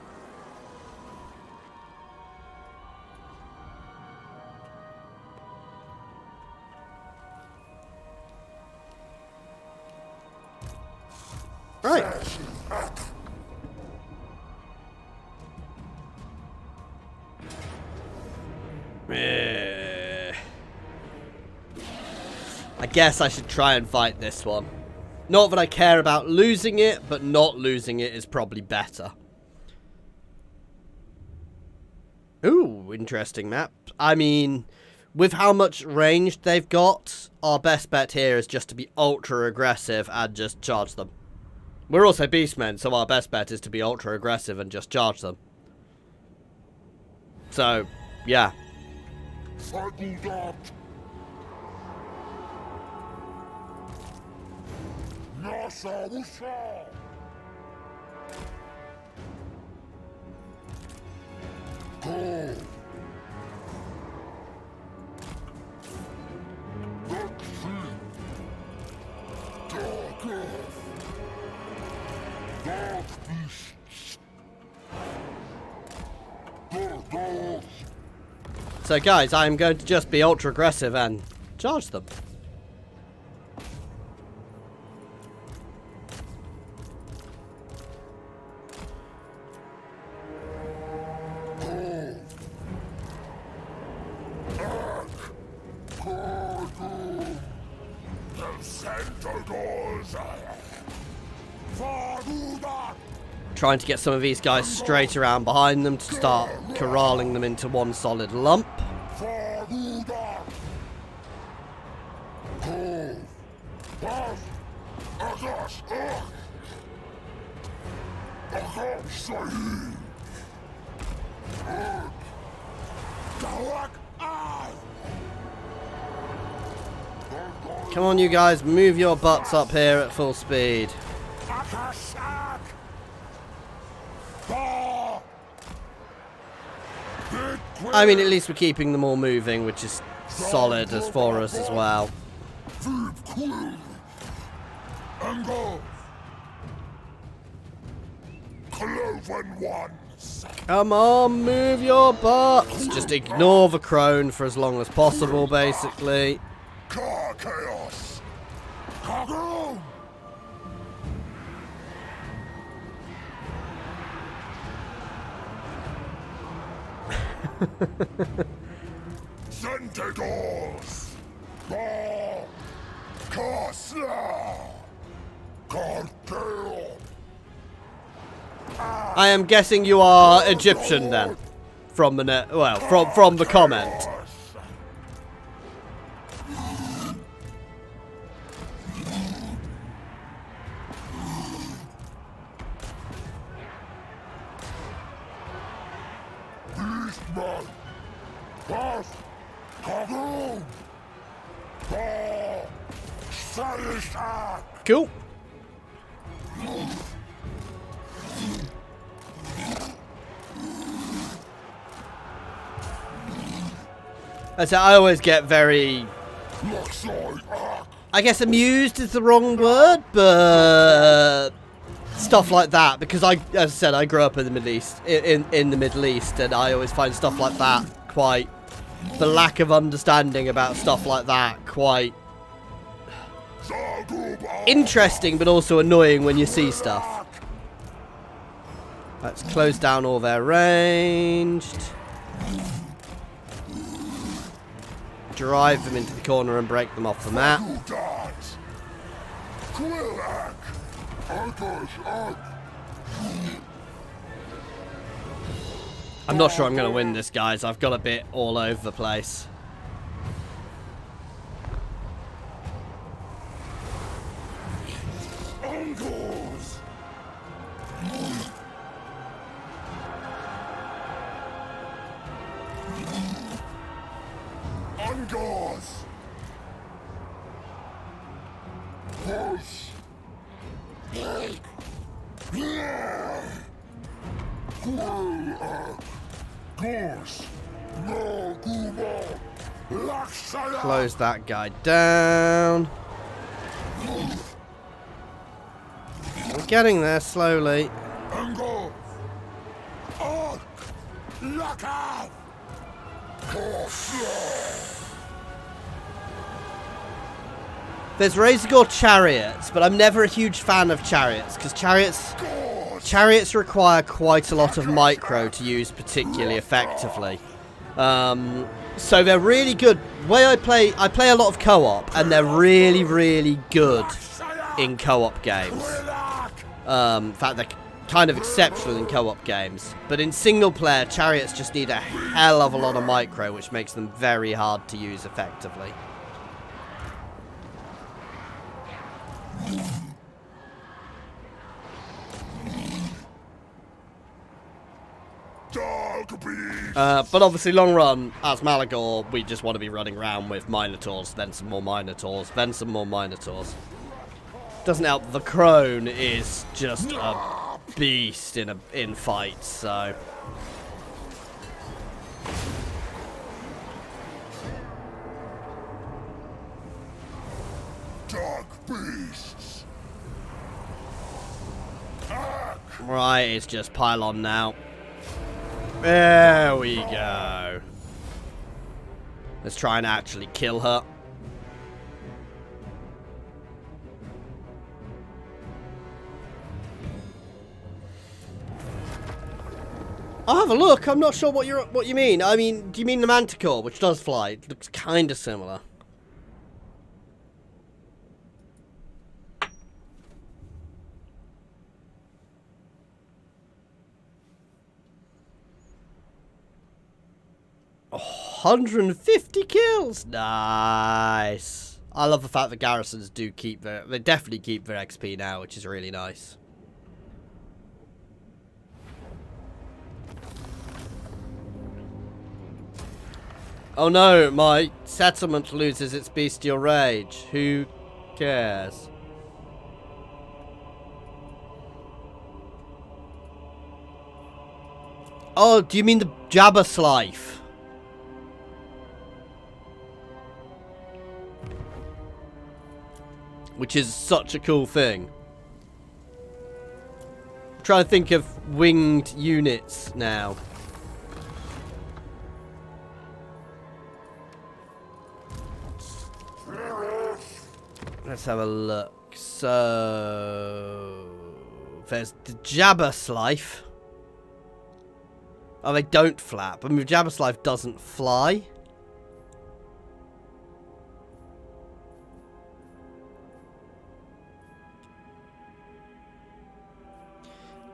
Right. I guess I should try and fight this one. Not that I care about losing it, but not losing it is probably better. Ooh, interesting map. I mean, with how much range they've got, our best bet here is just to be ultra aggressive and just charge them. We're also Beastmen, so our best bet is to be ultra aggressive and just charge them. So, yeah. So guys, I'm going to just be ultra aggressive and charge them. Trying to get some of these guys straight around behind them to start corralling them into one solid lump. Come on, you guys, move your butts up here at full speed. I mean, at least we're keeping them all moving, which is solid as for us as well. Come on, move your butts. Just ignore the crone for as long as possible, basically. Chaos. Sentators. I am guessing you are Egyptian then, from the from the comment. Cool. That's I always get very, I guess amused is the wrong word, but stuff like that, because as I said, I grew up in the Middle East, in the Middle East, and I always find stuff like that quite, the lack of understanding about stuff like that quite interesting, but also annoying when you see stuff. Let's close down all their ranged. Drive them into the corner and break them off the map. I'm not sure I'm going to win this, guys. I've got a bit all over the place. Close that guy down. We're getting there slowly. There's Razorgore chariots, but I'm never a huge fan of chariots because chariots require quite a lot of micro to use particularly effectively. So they're really good. The way I play a lot of co-op, and they're really, really good in co-op games. In fact, they're kind of exceptional in co-op games. But in single player, chariots just need a hell of a lot of micro, which makes them very hard to use effectively. But obviously, long run, as Malagor, we just want to be running around with Minotaurs, then some more Minotaurs, then some more Minotaurs. Doesn't help, the Crone is just a beast in fights, so... Dark beasts. Right, it's just pile on now. There we go. Let's try and actually kill her. I'll have a look. I'm not sure what you mean. I mean, do you mean the Manticore, which does fly? It looks kind of similar. Oh, 150 kills. Nice. I love the fact that garrisons do keep they definitely keep their XP now, which is really nice. Oh no, my settlement loses its bestial rage. Who cares? Oh, do you mean the Jabberslife? Which is such a cool thing. I'm trying to think of winged units now. Let's have a look. So there's the Jabberslife. Oh, they don't flap. I mean, Jabberslife doesn't fly.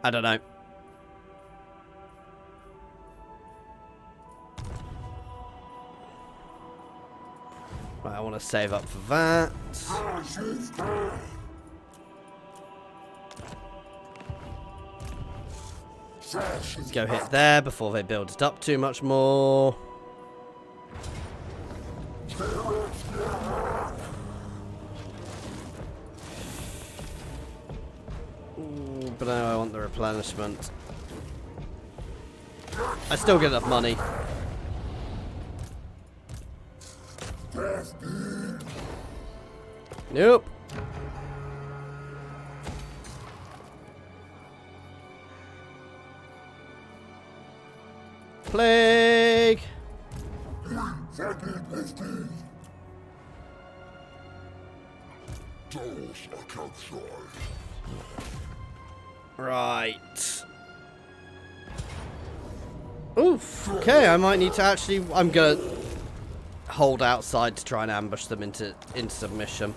I don't know. Right, I want to save up for that. Let's go hit there before they build it up too much more. Ooh, but now I want the replenishment. I still get enough money. Nope. Plague. Right. Oof. Okay, I might need to actually. I'm gonna hold outside to try and ambush them into submission.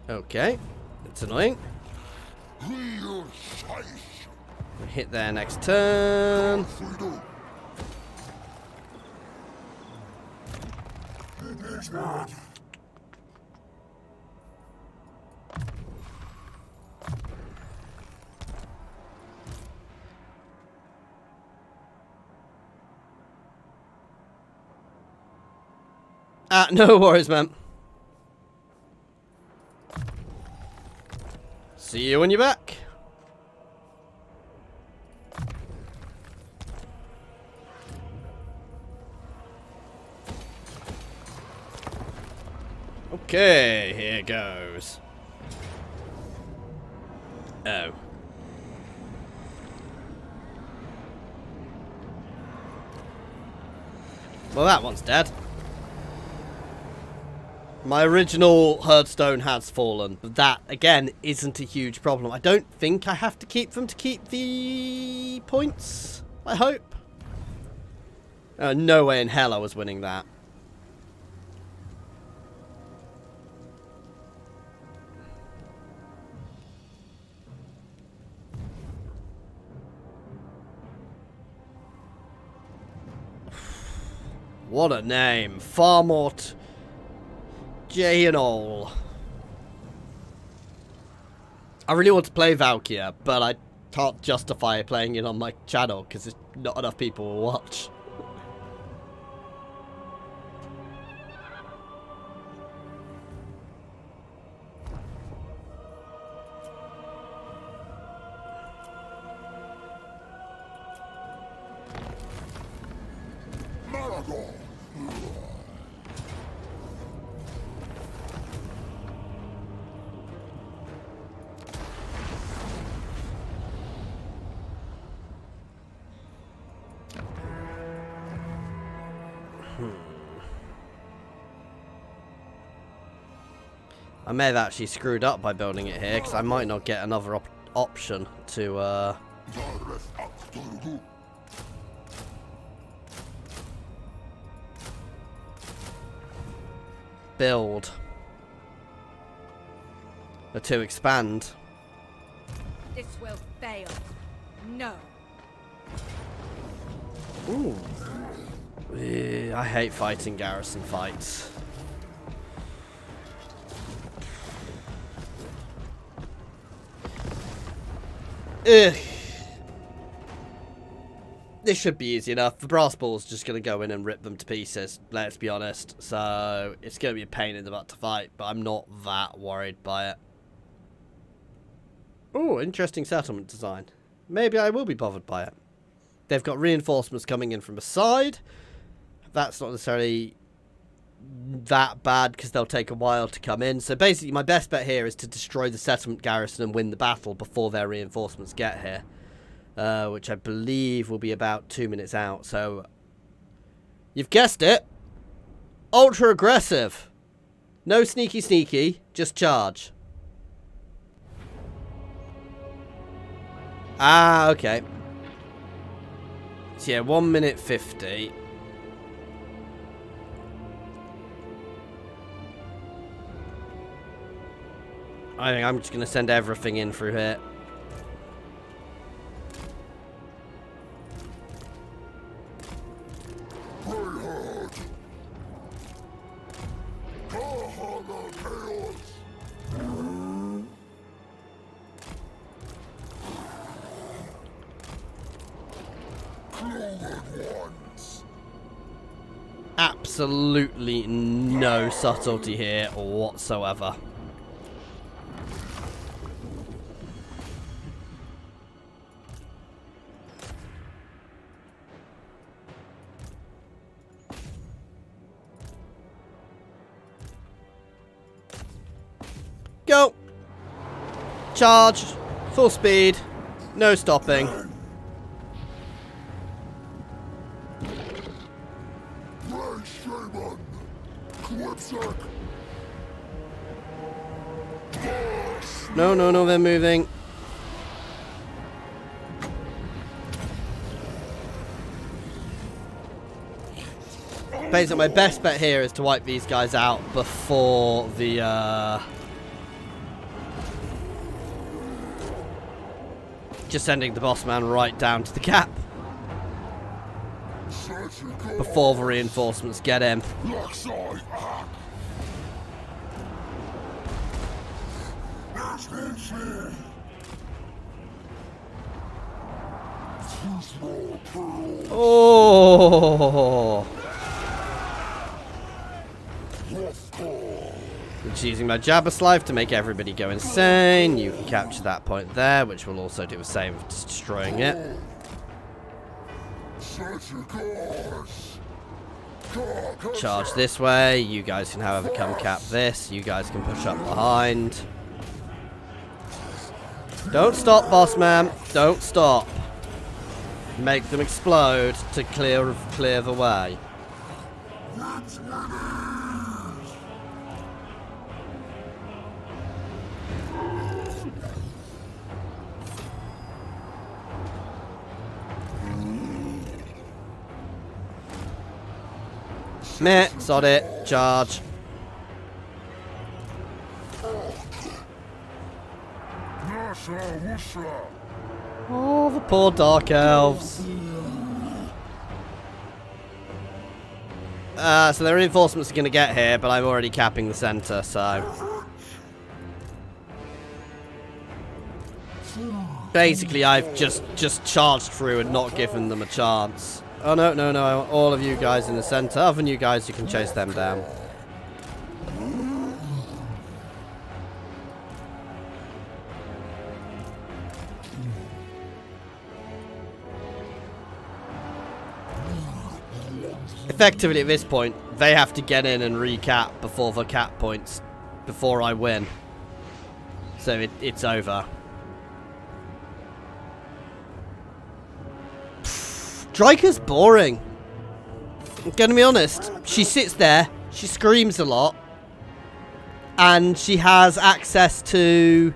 Okay, that's annoying. Hit there next turn. No worries, man. See you when you're back. Okay, here goes. Oh. Well, that one's dead. My original Herdstone has fallen, but that, again, isn't a huge problem. I don't think I have to keep them to keep the points, I hope. No way in hell I was winning that. What a name. Farmort Jayanol. I really want to play Valkyria, but I can't justify playing it on my channel because there's not enough people will watch. I may have actually screwed up by building it here, because I might not get another option to, build. Or to expand. This will fail. No. Ooh. I hate fighting garrison fights. Ugh. This should be easy enough. The Brass Bull's just going to go in and rip them to pieces, let's be honest. So, it's going to be a pain in the butt to fight, but I'm not that worried by it. Oh, interesting settlement design. Maybe I will be bothered by it. They've got reinforcements coming in from the side. That's not necessarily that bad because they'll take a while to come in. So basically my best bet here is to destroy the settlement garrison and win the battle before their reinforcements get here. Which I believe will be about 2 minutes out. So you've guessed it. Ultra aggressive. No sneaky, just charge. Ah, okay. So yeah, 1 minute 50. I think I'm just going to send everything in through here. Absolutely no subtlety here whatsoever. Go! Charge! Full speed. No stopping. No, they're moving. Basically, my best bet here is to wipe these guys out before the, just sending the boss man right down to the cap. Before the reinforcements get him. Oh! Just using my Jabber Slife to make everybody go insane. You can capture that point there, which will also do the same of destroying it. Charge this way. You guys can, however, come cap this. You guys can push up behind. Don't stop, boss man. Don't stop. Make them explode to clear the way. Meh, sod it. Charge. Oh, the poor dark elves. So the reinforcements are going to get here, but I'm already capping the center, so... Basically, I've just charged through and not given them a chance. Oh, no, no, no. I want all of you guys in the center. Other than you guys, you can chase them down. Effectively, at this point, they have to get in and recap before the cap points, before I win. So it's over. Dryker's boring. I'm gonna be honest. She sits there, she screams a lot, and she has access to...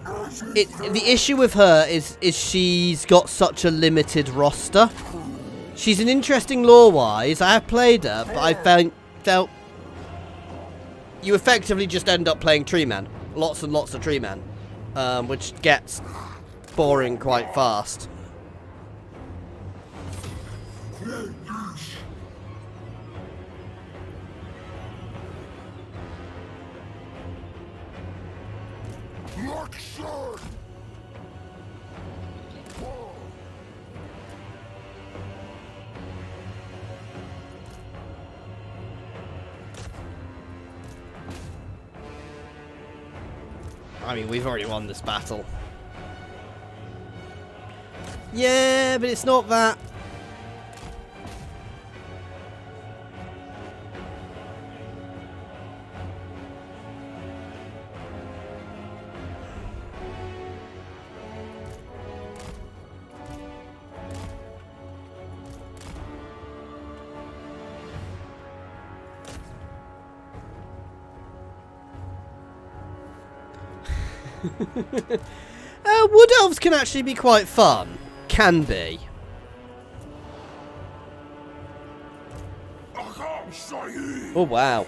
The issue with her is she's got such a limited roster. She's an interesting lore-wise. I have played her, but I felt you effectively just end up playing tree men. Lots and lots of tree men, which gets boring quite fast. I mean, we've already won this battle. Yeah, but it's not that. Wood elves can actually be quite fun. Can be. Oh, wow.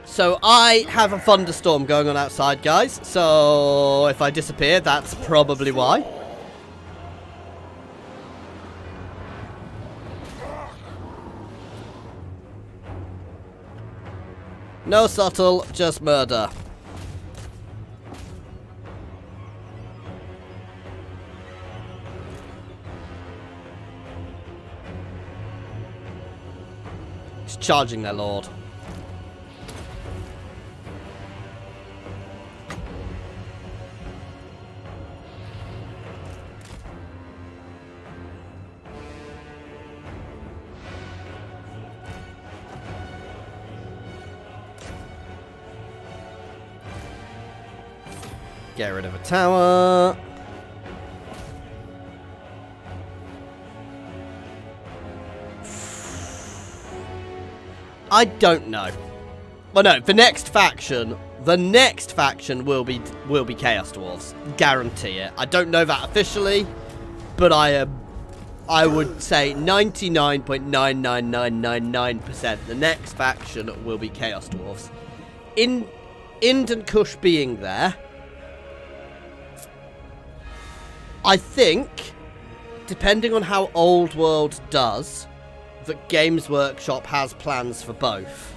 So I have a thunderstorm going on outside, guys. So if I disappear, that's probably why. No subtle, just murder. He's charging their lord. Get rid of a tower. I don't know. Well, no, the next faction will be Chaos Dwarves. Guarantee it. I don't know that officially, but I would say 99.99999% the next faction will be Chaos Dwarves. Ind and Kush being there, I think, depending on how Old World does, that Games Workshop has plans for both.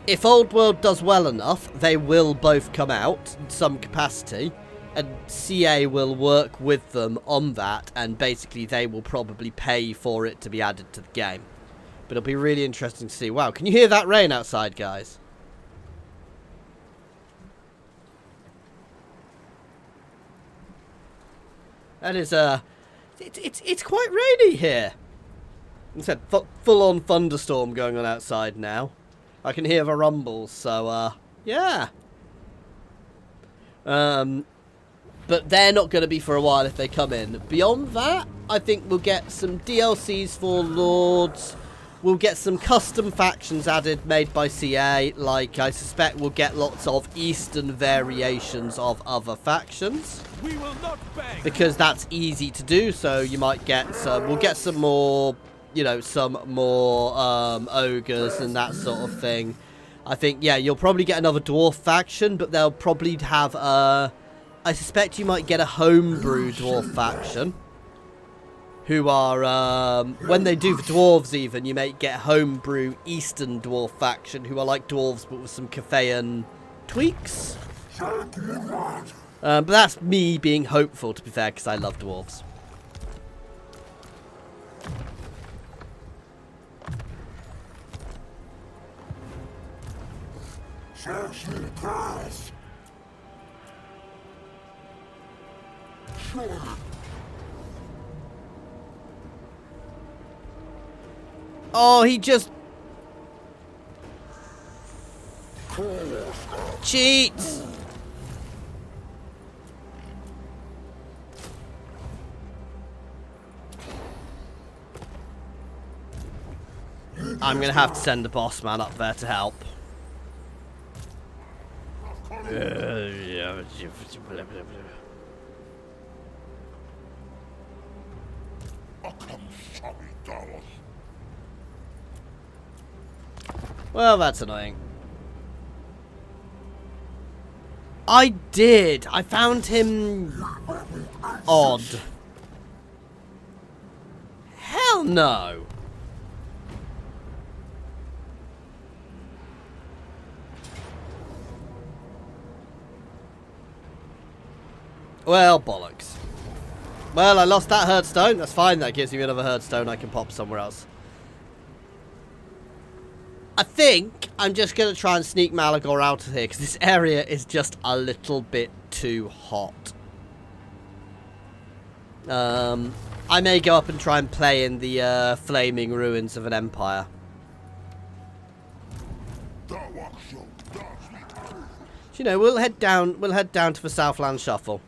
If Old World does well enough, they will both come out in some capacity, and CA will work with them on that, and basically they will probably pay for it to be added to the game. But it'll be really interesting to see. Wow, can you hear that rain outside, guys? That is it's quite rainy here. It's a full-on thunderstorm going on outside now. I can hear the rumbles, so yeah. But they're not going to be for a while if they come in. Beyond that, I think we'll get some DLCs for Lords. We'll get some custom factions added, made by CA. Like, I suspect we'll get lots of Eastern variations of other factions. We will not beg. Because that's easy to do, so you might get some... We'll get some more, you know, some more ogres and that sort of thing. I think, yeah, you'll probably get another dwarf faction, but they'll probably have... I suspect you might get a homebrew dwarf faction. Who are, when they do the dwarves even, you may get homebrew Eastern dwarf faction who are like dwarves but with some Cathayan tweaks. But that's me being hopeful, to be fair, because I love dwarves. Oh, he just cheats. I'm gonna have to send the boss man up there to help. Well, that's annoying. I did. I found him odd. Hell no. Well, bollocks. Well, I lost that herdstone. That's fine. That gives me another herdstone I can pop somewhere else. I think I'm just going to try and sneak Malagor out of here because this area is just a little bit too hot. I may go up and try and play in the flaming ruins of an empire. You know, we'll head down to the Southland Shuffle.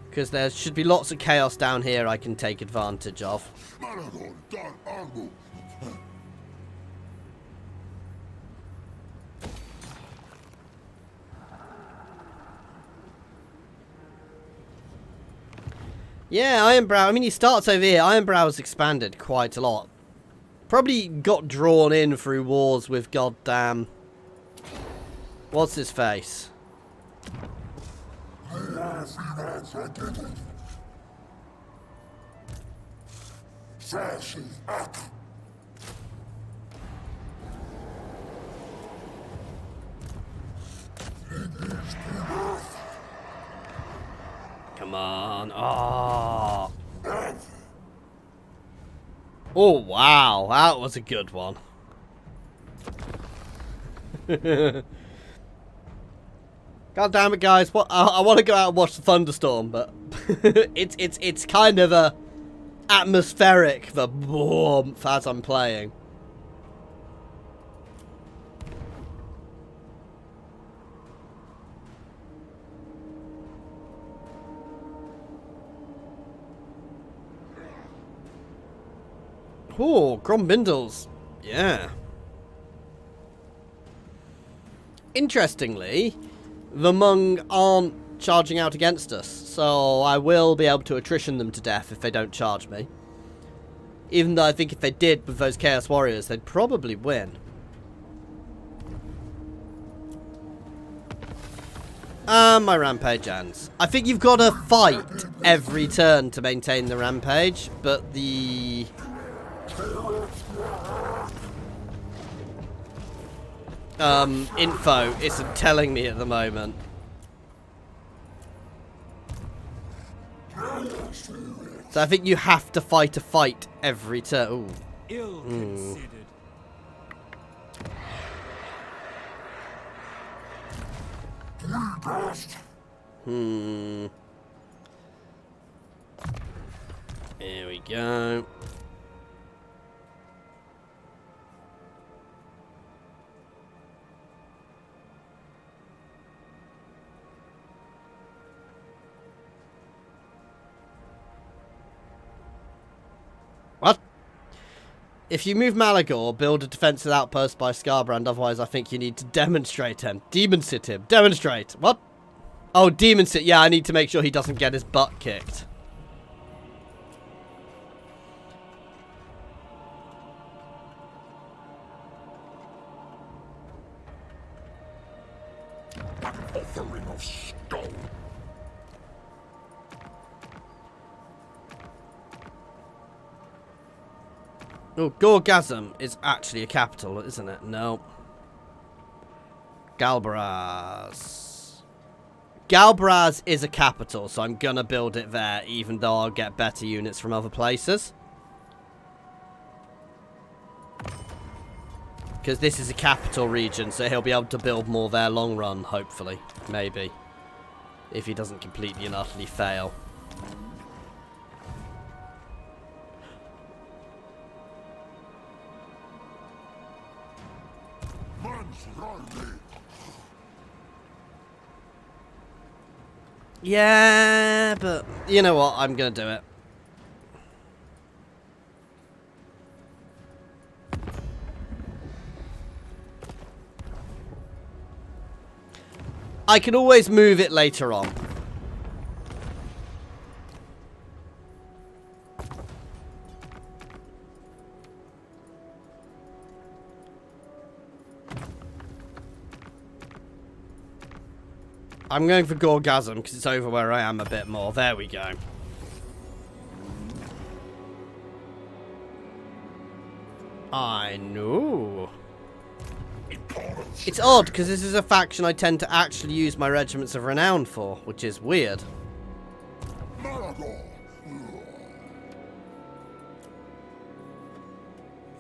Because there should be lots of chaos down here I can take advantage of. Yeah, Ironbrow. I mean, he starts over here. Ironbrow's expanded quite a lot. Probably got drawn in through wars with goddamn... What's his face? Come on. Oh. Oh, wow. That was a good one. God damn it, guys! What I want to go out and watch the thunderstorm, but it's kind of a atmospheric, the warmth as I'm playing. Oh, Grombindles. Yeah. Interestingly, the Hmong aren't charging out against us, so I will be able to attrition them to death if they don't charge me. Even though I think if they did with those Chaos Warriors, they'd probably win. My rampage ends. I think you've got to fight every turn to maintain the rampage, but the... info isn't telling me at the moment. So I think you have to fight a fight every turn. Ooh. Ill considered. Here we go. What? If you move Malagor, build a defensive outpost by Scarbrand, otherwise I think you need to demonstrate him. Demon sit him. Demonstrate. What? Oh, demon sit. Yeah, I need to make sure he doesn't get his butt kicked. Offering of stone. Oh, Gorgasm is actually a capital, isn't it? No. Galbraz. Galbraz is a capital, so I'm gonna build it there, even though I'll get better units from other places. Because this is a capital region, so he'll be able to build more there long run, hopefully. Maybe. If he doesn't completely and utterly fail. Yeah, but you know what? I'm going to do it. I can always move it later on. I'm going for Gorgasm because it's over where I am a bit more. There we go. I know. It's odd because this is a faction I tend to actually use my regiments of renown for, which is weird.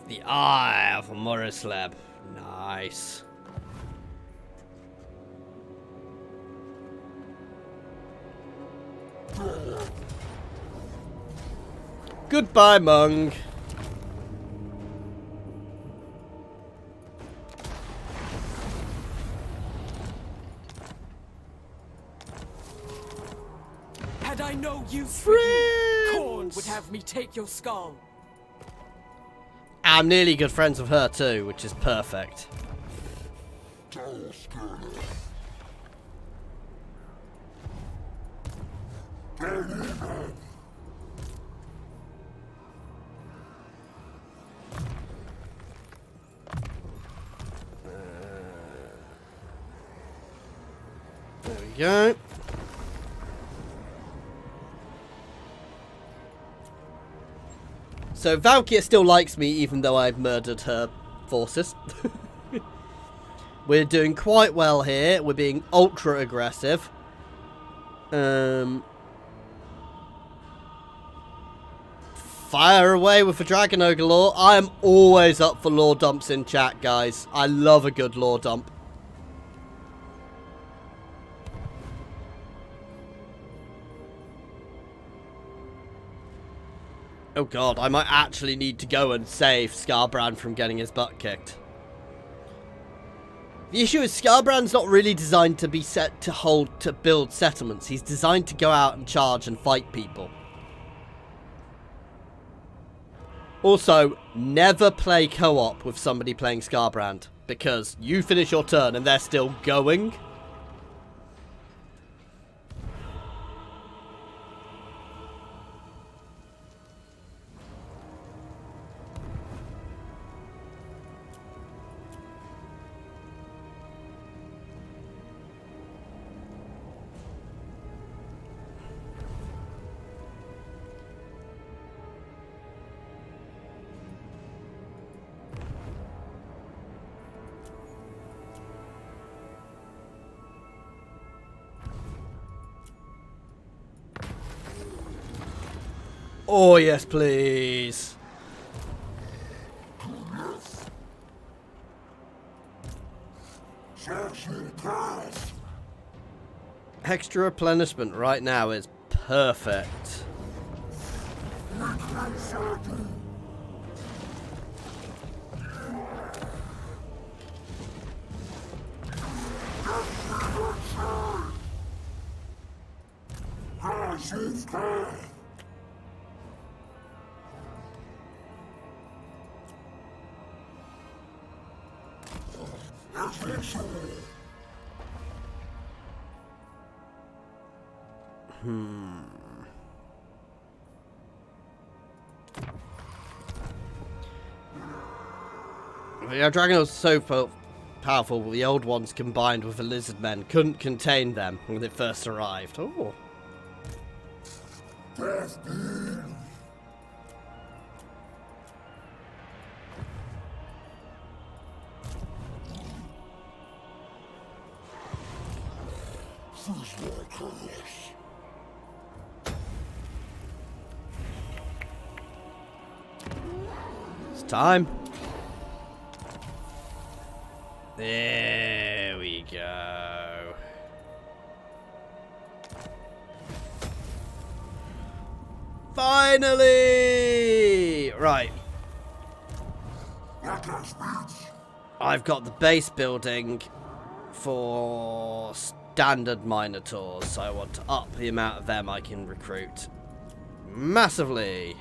The Eye of Morisleb. Nice. Goodbye, Mung. Had I no use for you, Khorne would have me take your skull. I'm nearly good friends with her too, which is perfect. There we go. So Valkyr still likes me even though I've murdered her forces. We're doing quite well here. We're being ultra aggressive. Fire away with the Dragon Ogre lore. I am always up for lore dumps in chat, guys. I love a good lore dump. Oh god, I might actually need to go and save Scarbrand from getting his butt kicked. The issue is Scarbrand's not really designed to be set to build settlements. He's designed to go out and charge and fight people. Also, never play co-op with somebody playing Scarbrand, because you finish your turn and they're still going. Oh, yes, please. Extra replenishment right now is perfect. Yeah, Dragon was so powerful, but the old ones combined with the lizard men couldn't contain them when they first arrived. Oh. It's time. There we go. Finally! Right. I've got the base building for standard Minotaurs, so I want to up the amount of them I can recruit massively.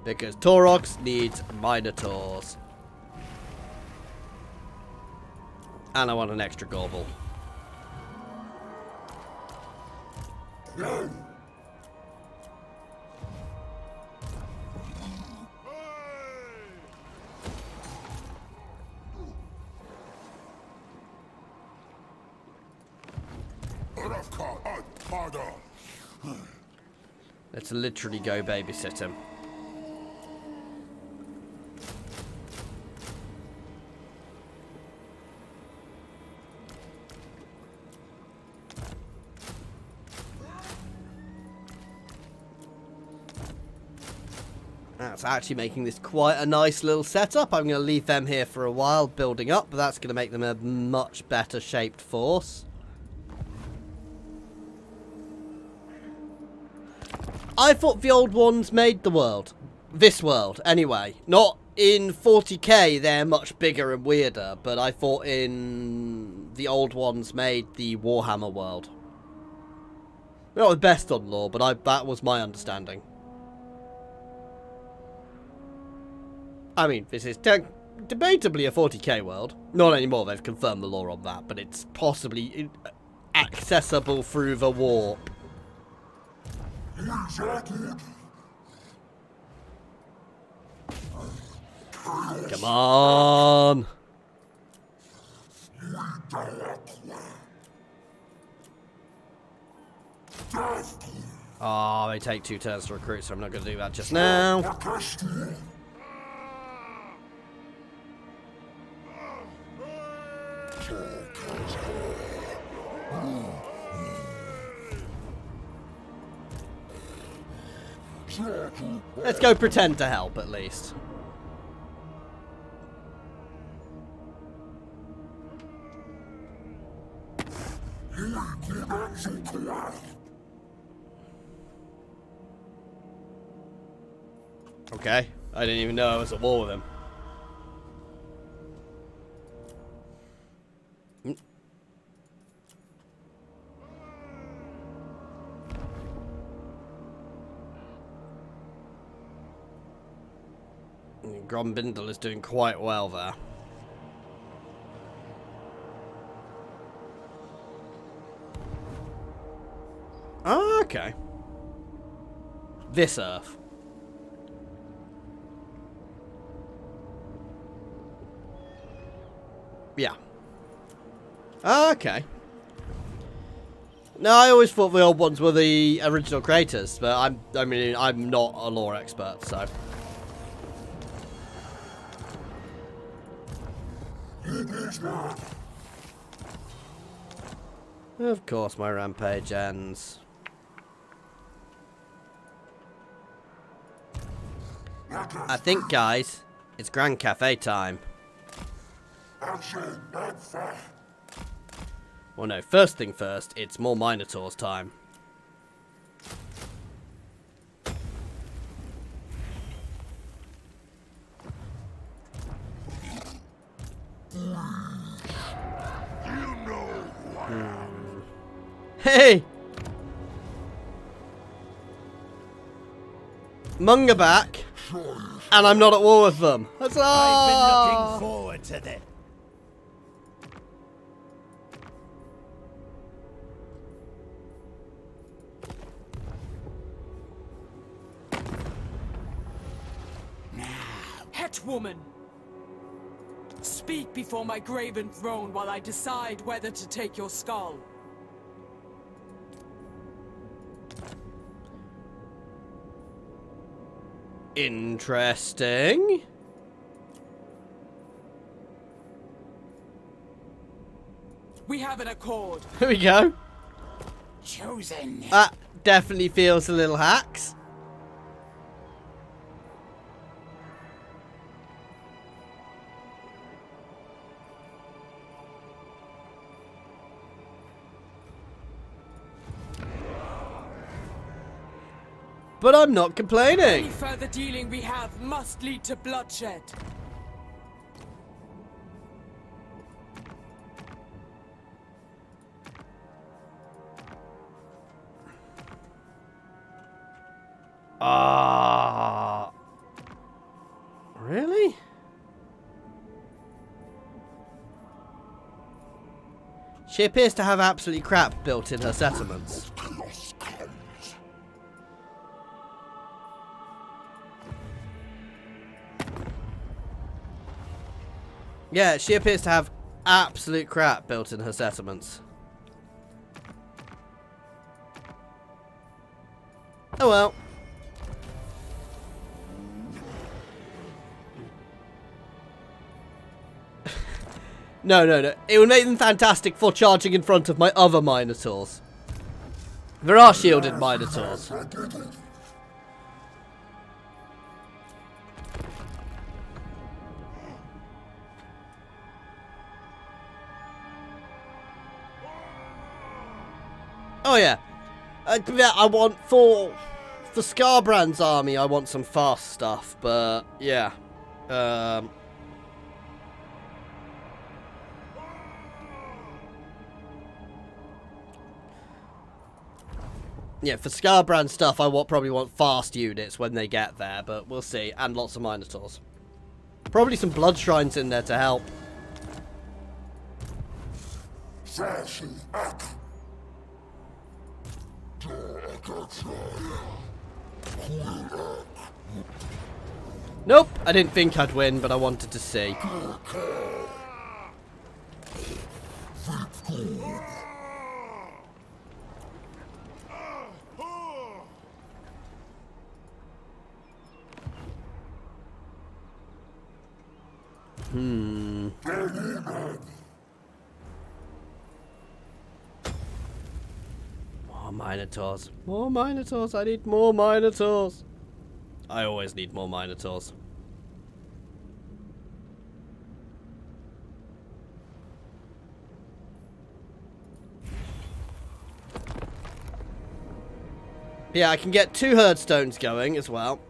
Because Taurox needs Minotaurs. And I want an extra gobble. Let's literally go babysit him. That's actually making this quite a nice little setup. I'm going to leave them here for a while building up, but that's going to make them a much better shaped force. I thought the old ones made the world. This world, anyway. Not in 40k, they're much bigger and weirder, but I thought in the old ones made the Warhammer world. Not the best on lore, but that was my understanding. I mean, this is debatably a 40k world. Not anymore, they've confirmed the lore on that, but it's possibly accessible through the warp. Come on! Oh, they take 2 turns to recruit, so I'm not going to do that just now. Let's go pretend to help, at least. Okay, I didn't even know I was at war with him. Grombindle is doing quite well there. Oh, okay. This Earth. Yeah. Okay. No, I always thought the old ones were the original creators, but I'm not a lore expert, so. Of course, my rampage ends. I think, guys, it's Grand Cafe time. Well, no, first thing first, it's more Minotaurs time. Hey! Munga back, and I'm not at war with them. Huzzah! I've been looking forward to this. Hetwoman! Speak before my graven throne while I decide whether to take your skull. Interesting. We have an accord. Here we go. Chosen. That definitely feels a little hacks. But I'm not complaining. Any further dealing we have must lead to bloodshed. Really? She appears to have absolutely crap built in her settlements. Chaos comes. Yeah, she appears to have absolute crap built in her settlements. Oh well. No. It would make them fantastic for charging in front of my other Minotaurs. There are shielded Minotaurs. Oh yeah. I want for Scarbrand's army, I want some fast stuff, but yeah. Yeah, for Scarbrand stuff, I probably want fast units when they get there, but we'll see. And lots of Minotaurs. Probably some Blood Shrines in there to help. Nope, I didn't think I'd win, but I wanted to see. More Minotaurs. More Minotaurs. I need more Minotaurs. I always need more Minotaurs. Yeah, I can get 2 herdstones going as well.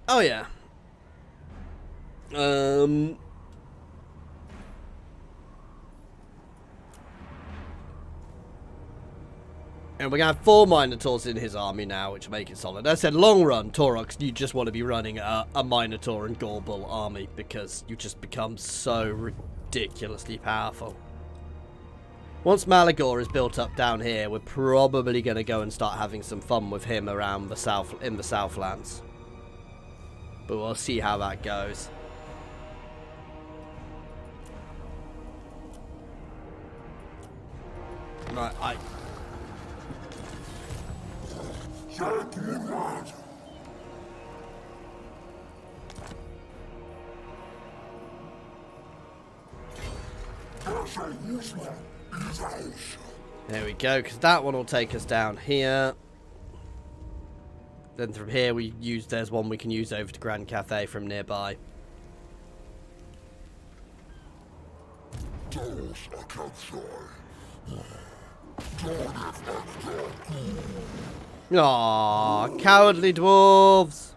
Oh yeah. And we're going to have 4 Minotaurs in his army now, which make it solid. As I said, long run, Taurox, you just want to be running a Minotaur and Gorbull army because you just become so ridiculously powerful. Once Malagor is built up down here, we're probably going to go and start having some fun with him around the south, in the Southlands. But we'll see how that goes. Right, there we go, because that one will take us down here. Then from here there's one we can use over to Grand Cafe from nearby. Aww, cowardly dwarves!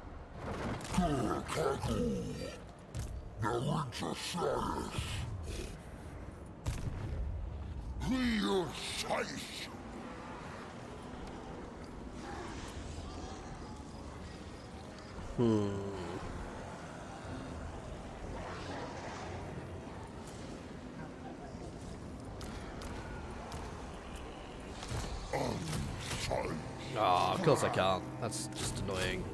Oh, of course I can't. That's just annoying.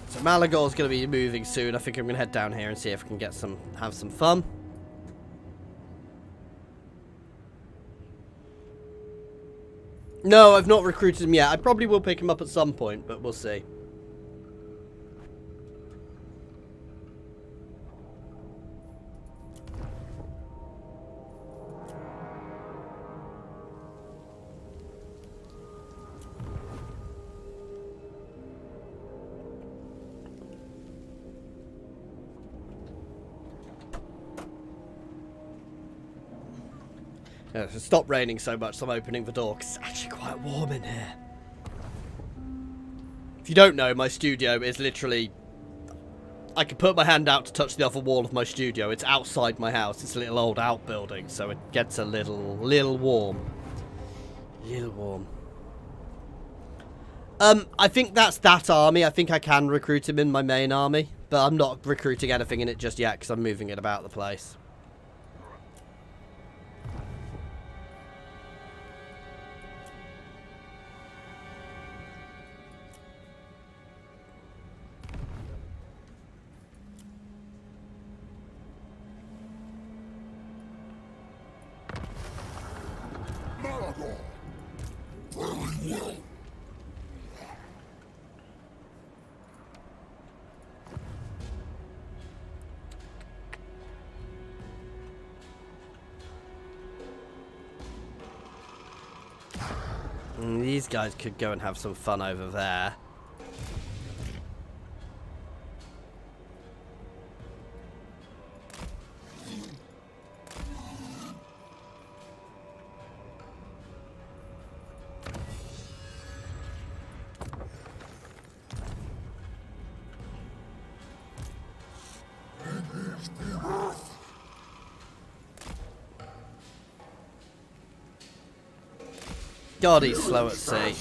So Malagor's going to be moving soon. I think I'm going to head down here and see if I can have some fun. No, I've not recruited him yet. I probably will pick him up at some point, but we'll see. It's stopped raining so much, so I'm opening the door because it's actually quite warm in here. If you don't know, my studio is literally... I can put my hand out to touch the other wall of my studio. It's outside my house. It's a little old outbuilding, so it gets a little warm. Little warm. I think that's that army. I think I can recruit him in my main army, but I'm not recruiting anything in it just yet because I'm moving it about the place. These guys could go and have some fun over there. God, he's slow at sea.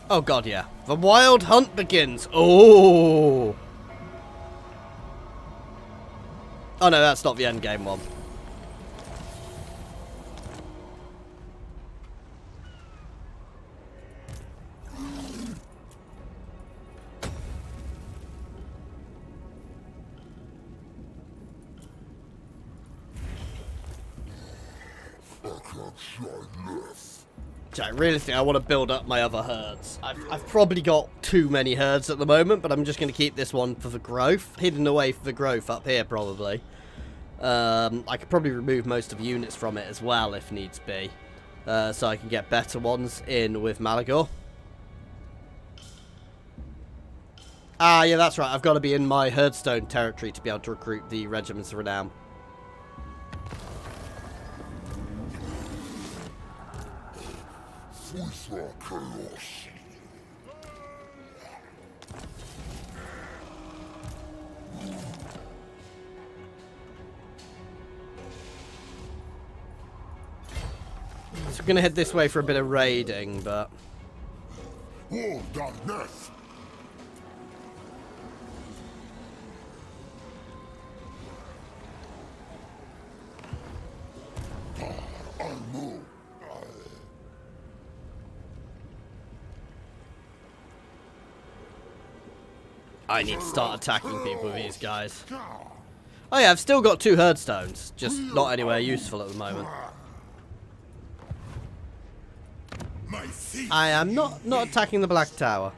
Oh god, yeah. The wild hunt begins. Oh. Oh no, that's not the end game one. I really think I want to build up my other herds. I've probably got too many herds at the moment, but I'm just going to keep this one for the growth. Hidden away for the growth up here, probably. I could probably remove most of the units from it as well, if needs be. So I can get better ones in with Malagor. Ah, yeah, that's right. I've got to be in my Herdstone territory to be able to recruit the Regiments of Renown. So we're going to head this way for a bit of raiding, but... War darkness. I need to start attacking people with these guys. Oh yeah, I've still got 2 herdstones, just not anywhere useful at the moment. I am not attacking the Black Tower.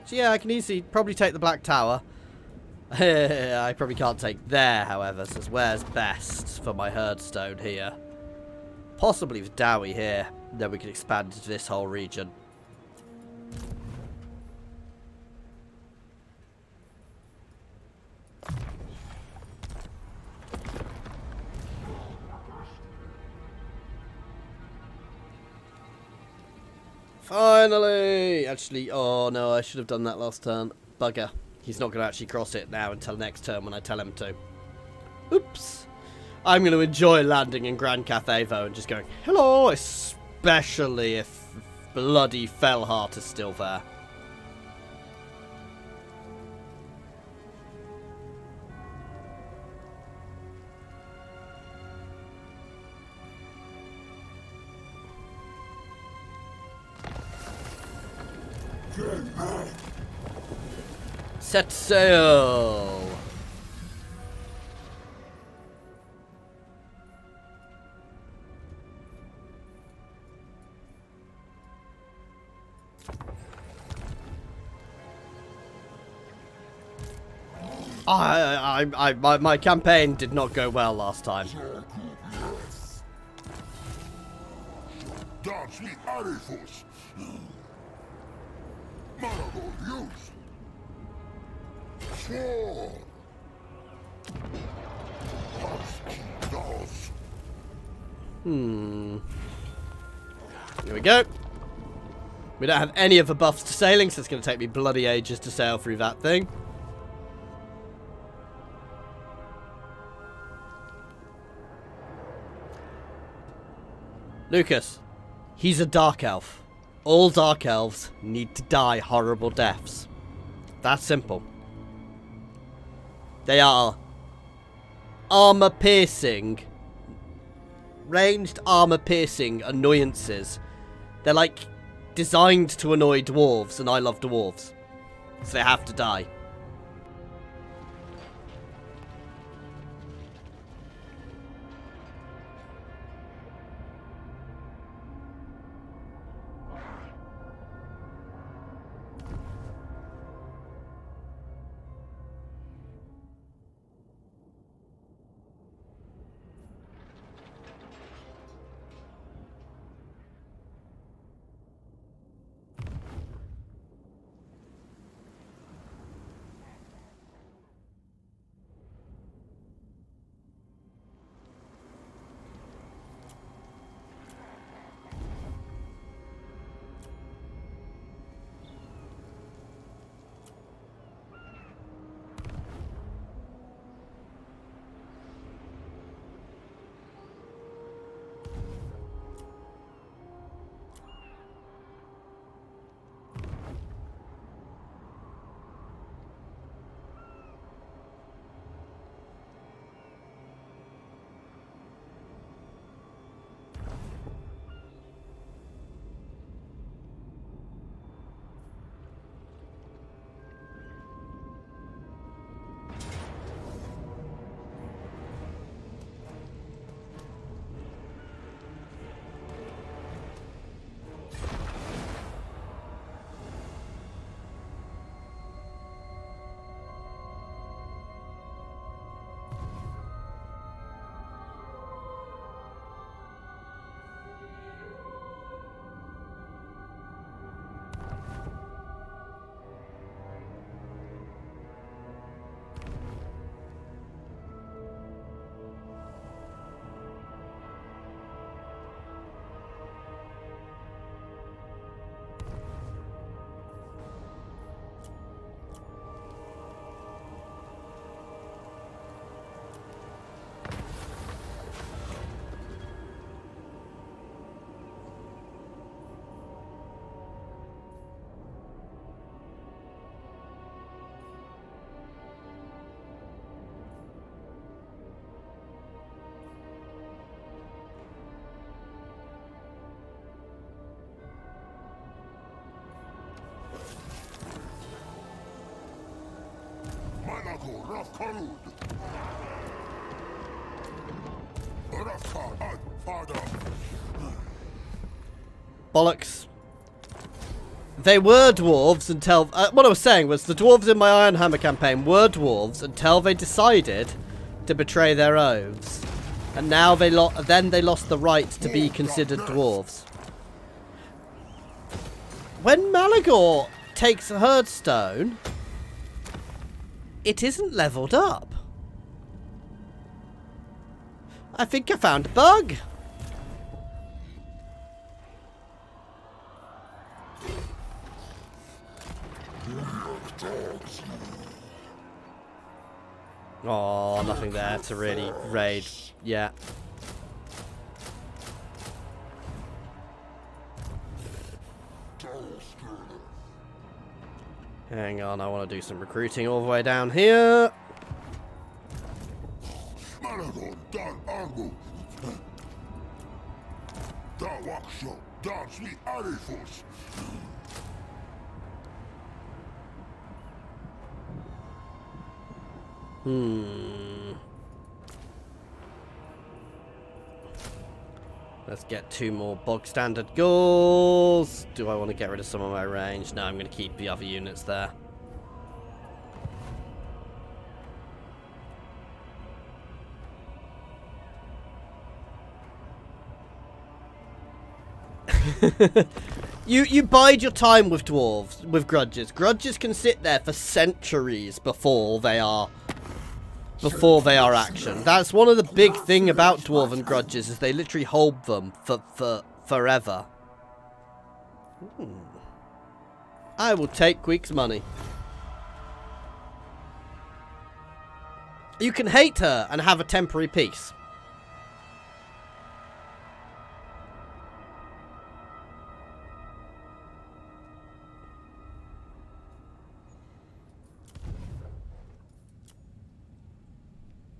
So yeah, I can easily probably take the Black Tower. I probably can't take there, however, so where's best for my herdstone here? Possibly with Dowie here, then we can expand into this whole region. Finally! Actually, oh no, I should have done that last turn. Bugger. He's not going to actually cross it now until next turn when I tell him to. Oops. I'm going to enjoy landing in Grand Cathay-Vo and just going, hello, especially if bloody Fellheart is still there. Set sail! My campaign did not go well last time. Dance me Arifus. Marable use. Sword. Here we go. We don't have any of the buffs to sailing, so it's going to take me bloody ages to sail through that thing. Lucas, he's a dark elf. All dark elves need to die horrible deaths. That's simple. They are armor-piercing, ranged armor-piercing annoyances. They're like designed to annoy dwarves, and I love dwarves. So they have to die. Bollocks. They were dwarves until... what I was saying was the dwarves in my Ironhammer campaign were dwarves until they decided to betray their oaths. And now they lost the right to be considered dwarves. When Malagor takes a Herdstone, it isn't leveled up. I think I found a bug. Oh, nothing there to really raid yet. Hang on, I want to do some recruiting all the way down here. Let's get 2 more bog standard goals. Do I want to get rid of some of my range? No, I'm going to keep the other units there. You bide your time with dwarves, with grudges. Grudges can sit there for centuries before they are action. That's one of the big thing about dwarven grudges is they literally hold them for forever. I will take Queek's money. You can hate her and have a temporary peace.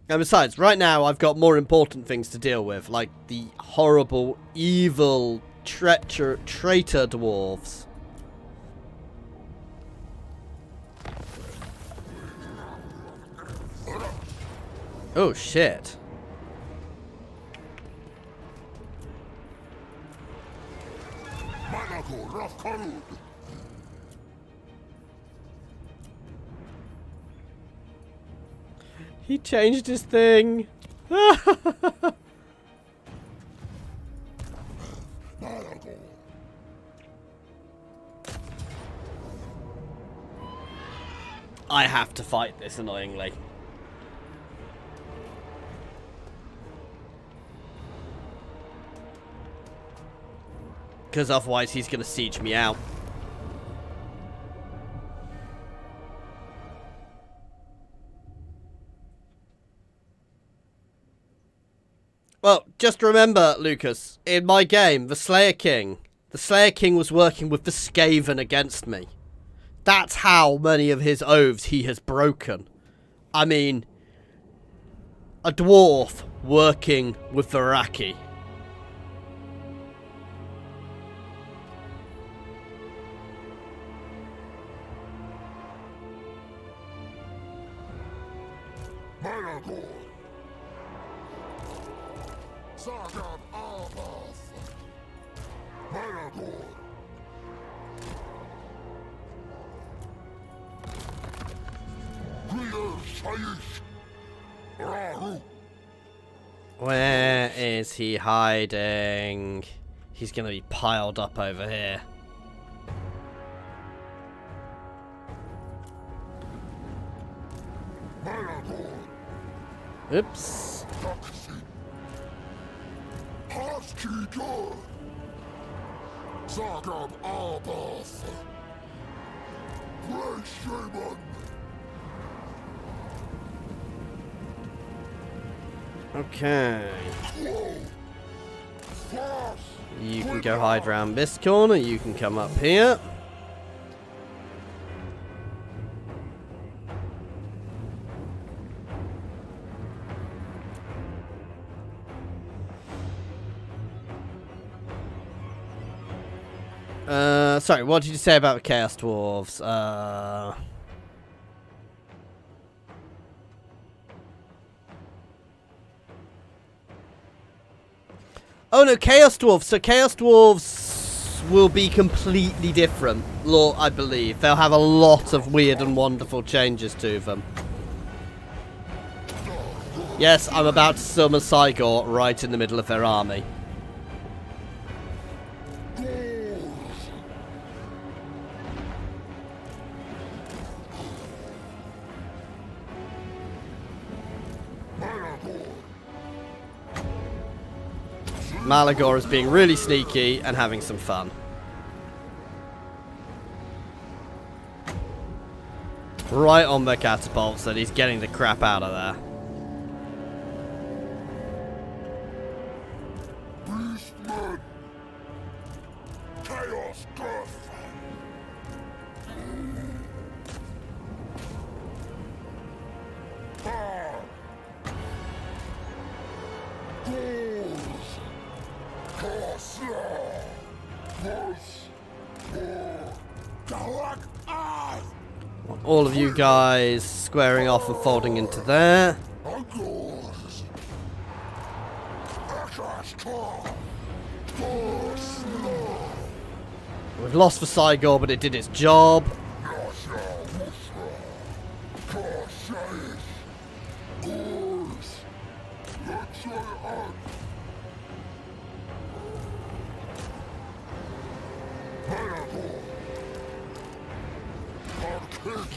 And besides, right now I've got more important things to deal with, like the horrible, evil, traitor dwarves. Oh shit. He changed his thing. I have to fight this, annoyingly. Because otherwise he's going to siege me out. Well, just remember, Lucas, in my game, the Slayer King was working with the Skaven against me. That's how many of his oaths he has broken. I mean, a dwarf working with the Raki. Where is he hiding? He's gonna be piled up over here. Oops. Okay. You can go hide around this corner. You can come up here. Sorry, what did you say about Chaos Dwarves? Oh no, Chaos Dwarves. So Chaos Dwarves will be completely different, I believe. They'll have a lot of weird and wonderful changes to them. Yes, I'm about to summon Cygor right in the middle of their army. Malagor is being really sneaky and having some fun. Right on the catapults, and he's getting the crap out of there. Beastmen! Chaos death! All of you guys squaring off and folding into there. We've lost for Cygor, but it did its job.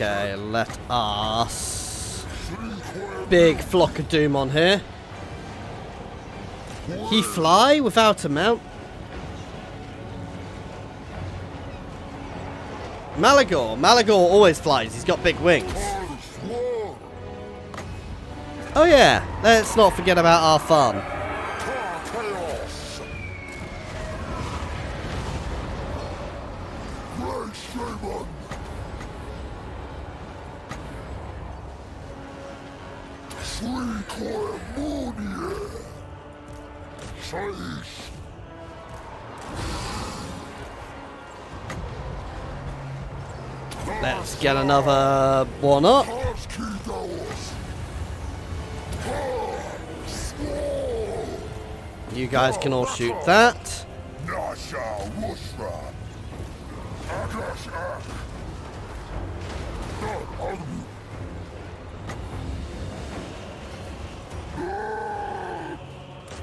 Okay, let us... Big flock of doom on here. He fly without a mount? Malagor always flies. He's got big wings. Oh yeah, let's not forget about our fun. Let's get another one up. You guys can all shoot that.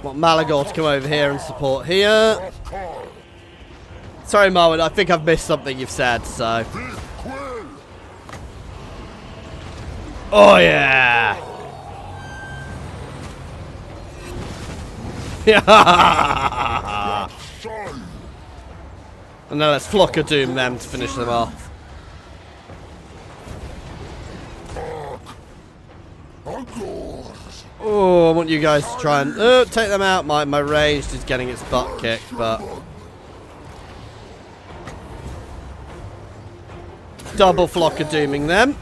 Want Malagor to come over here and support here. Sorry, Marwyn, I think I've missed something you've said, so... Oh, yeah! And now let's Flock of Doom them to finish them off. Oh, I want you guys to try and take them out. My ranged is getting its butt kicked, but... Double Flock of Dooming them.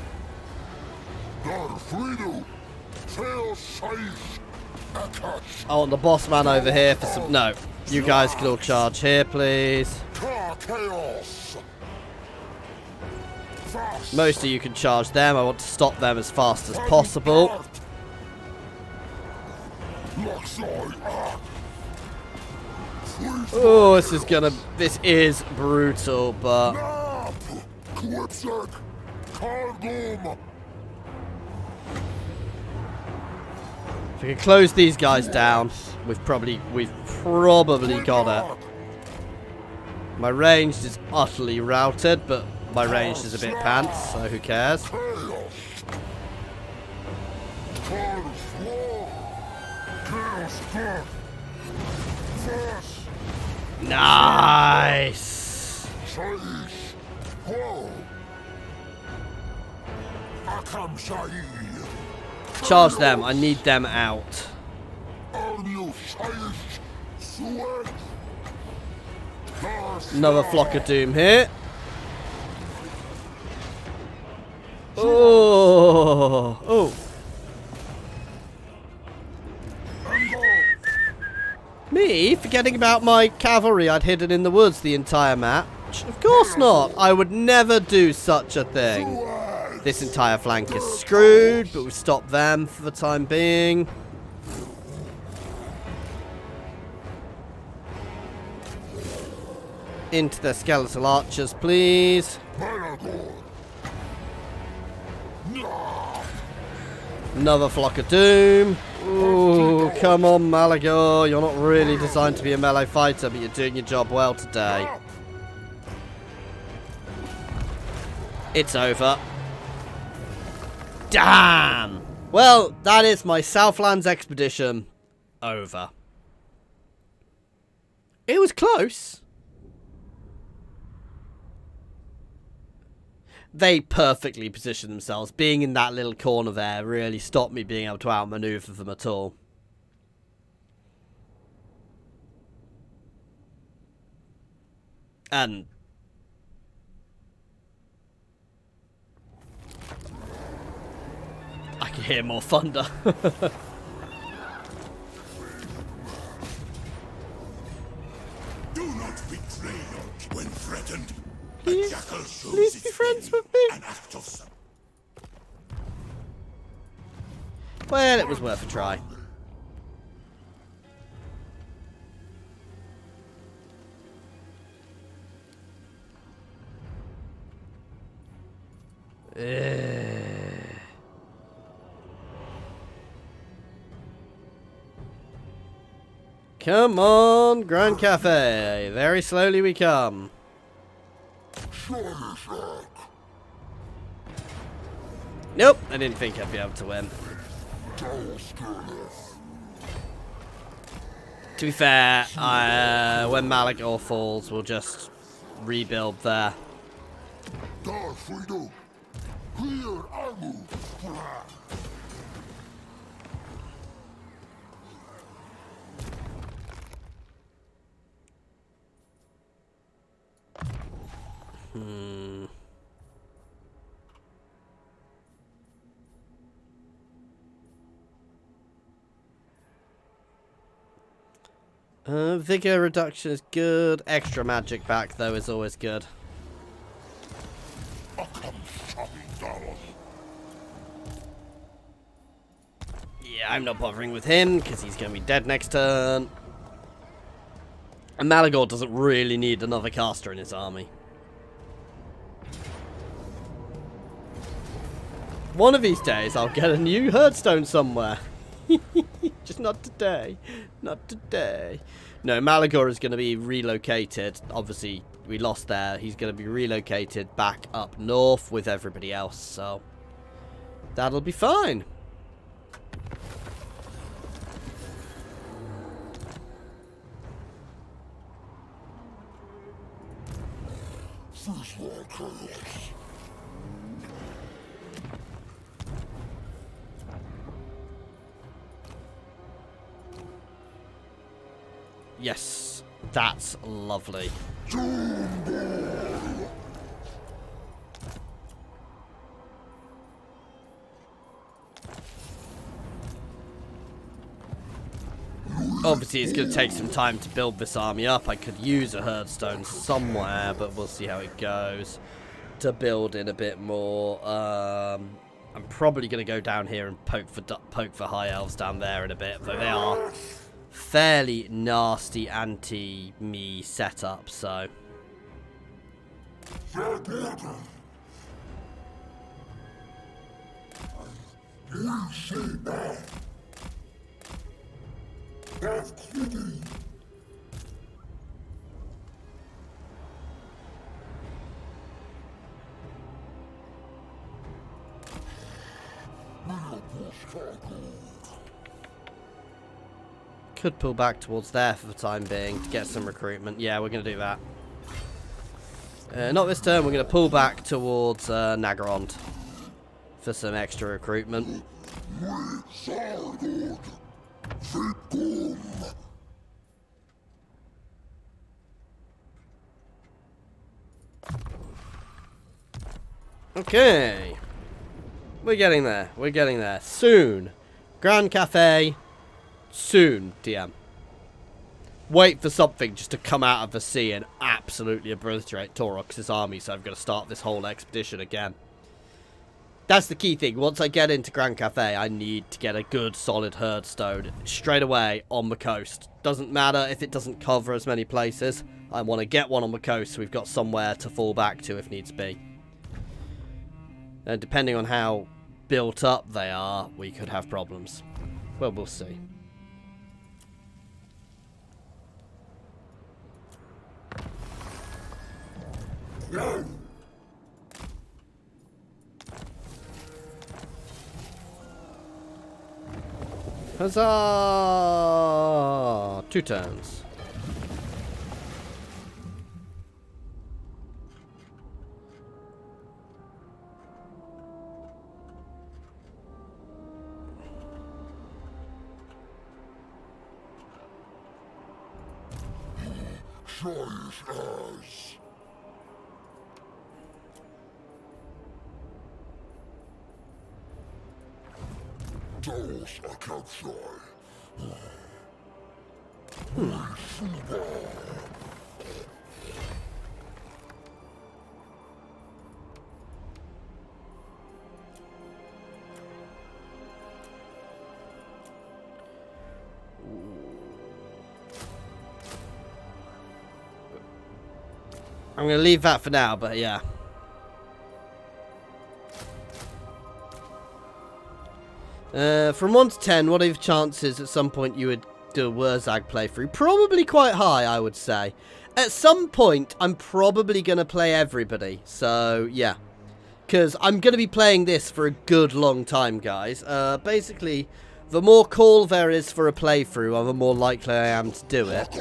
I want the boss man over here for some... No. You guys can all charge here, please. Most of you can charge them. I want to stop them as fast as possible. Oh, this is brutal, but... If we can close these guys down, we've probably got it. My ranged is utterly routed, but my ranged is a bit pants, so who cares? Nice. Charge them. I need them out. Another Flock of Doom here. Oh. Oh. Me? Forgetting about my cavalry I'd hidden in the woods the entire match? Of course not. I would never do such a thing. This entire flank is screwed, but we've stopped them for the time being. into the skeletal archers, please. Another flock of doom. Ooh, come on, Malagor. You're not really designed to be a melee fighter, but you're doing your job well today. It's over. Damn! Well, that is my Southlands expedition over. It was close. They perfectly positioned themselves. Being in that little corner there really stopped me being able to outmaneuver them at all. And I can hear more thunder. Do not betray when threatened. Please be friends with me. Well, it was worth a try. Come on, Grand Cafe. Very slowly we come. Nope, I didn't think I'd be able to win. To be fair, when Malagor falls, we'll just rebuild there. Vigor reduction is good. Extra magic back, though, is always good. Yeah, I'm not bothering with him, because he's going to be dead next turn. And Malagor doesn't really need another caster in his army. One of these days, I'll get a new Herdstone somewhere. Just not today. Not today. No, Malagor is going to be relocated. Obviously, we lost there. He's going to be relocated back up north with everybody else. So, that'll be fine. Yes, that's lovely. Obviously, it's going to take some time to build this army up. I could use a Herdstone somewhere, but we'll see how it goes. To build in a bit more. I'm probably going to go down here and poke for High Elves down there in a bit, though they are fairly nasty anti-me setup, so. Could pull back towards there for the time being to get some recruitment. Yeah, we're going to do that. Not this turn. We're going to pull back towards Nagarond for some extra recruitment. Okay. We're getting there. We're getting there. Soon. Grand Cafe. Soon, DM. Wait for something just to come out of the sea and absolutely obliterate Taurox's army, so I've got to start this whole expedition again. That's the key thing. Once I get into Grand Cafe, I need to get a good, solid Herdstone straight away on the coast Doesn't matter if it doesn't cover as many places. I want to get one on the coast so we've got somewhere to fall back to if needs be. And depending on how built up they are, we could have problems. Well, we'll see. Huzzah! 2 turns. Choice as. Taurox I can't fly. I'm going to leave that for now, but yeah. From 1 to 10, what are your chances at some point you would do a Wurzag playthrough? Probably quite high, I would say. At some point, I'm probably going to play everybody. So, yeah. Because I'm going to be playing this for a good long time, guys. Basically, the more call there is for a playthrough, the more likely I am to do it.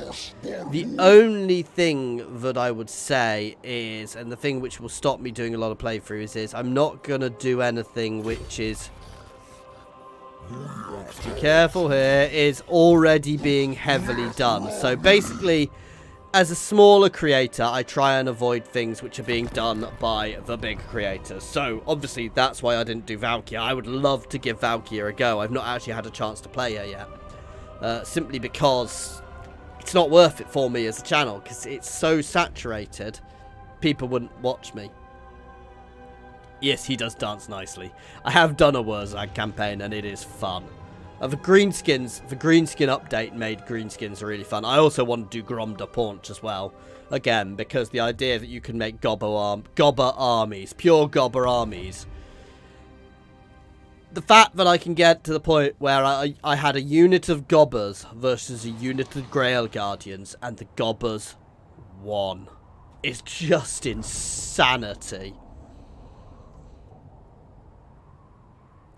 The only thing that I would say is, and the thing which will stop me doing a lot of playthroughs is, I'm not going to do anything which is... Let's be careful here, is already being heavily done. So basically, as a smaller creator, I try and avoid things which are being done by the big creators. So obviously, that's why I didn't do Valkyria. I would love to give Valkyria a go. I've not actually had a chance to play her yet. Simply because it's not worth it for me as a channel, because it's so saturated, people wouldn't watch me. Yes, he does dance nicely. I have done a Wurzag campaign and it is fun. The greenskin update made greenskins really fun. I also want to do Gromda Paunch as well. Again, because the idea that you can make gobber armies, pure gobber armies. The fact that I can get to the point where I had a unit of gobbers versus a unit of Grail Guardians and the gobbers won is just insanity.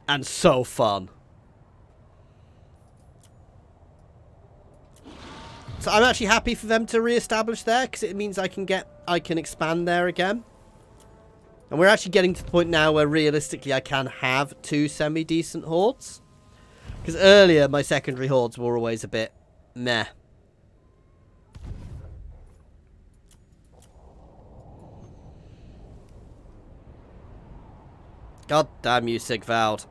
And so fun. So I'm actually happy for them to re-establish there, because it means I can expand there again. And we're actually getting to the point now where realistically I can have 2 semi-decent hordes. Because earlier my secondary hordes were always a bit meh. God damn you, Sigvald.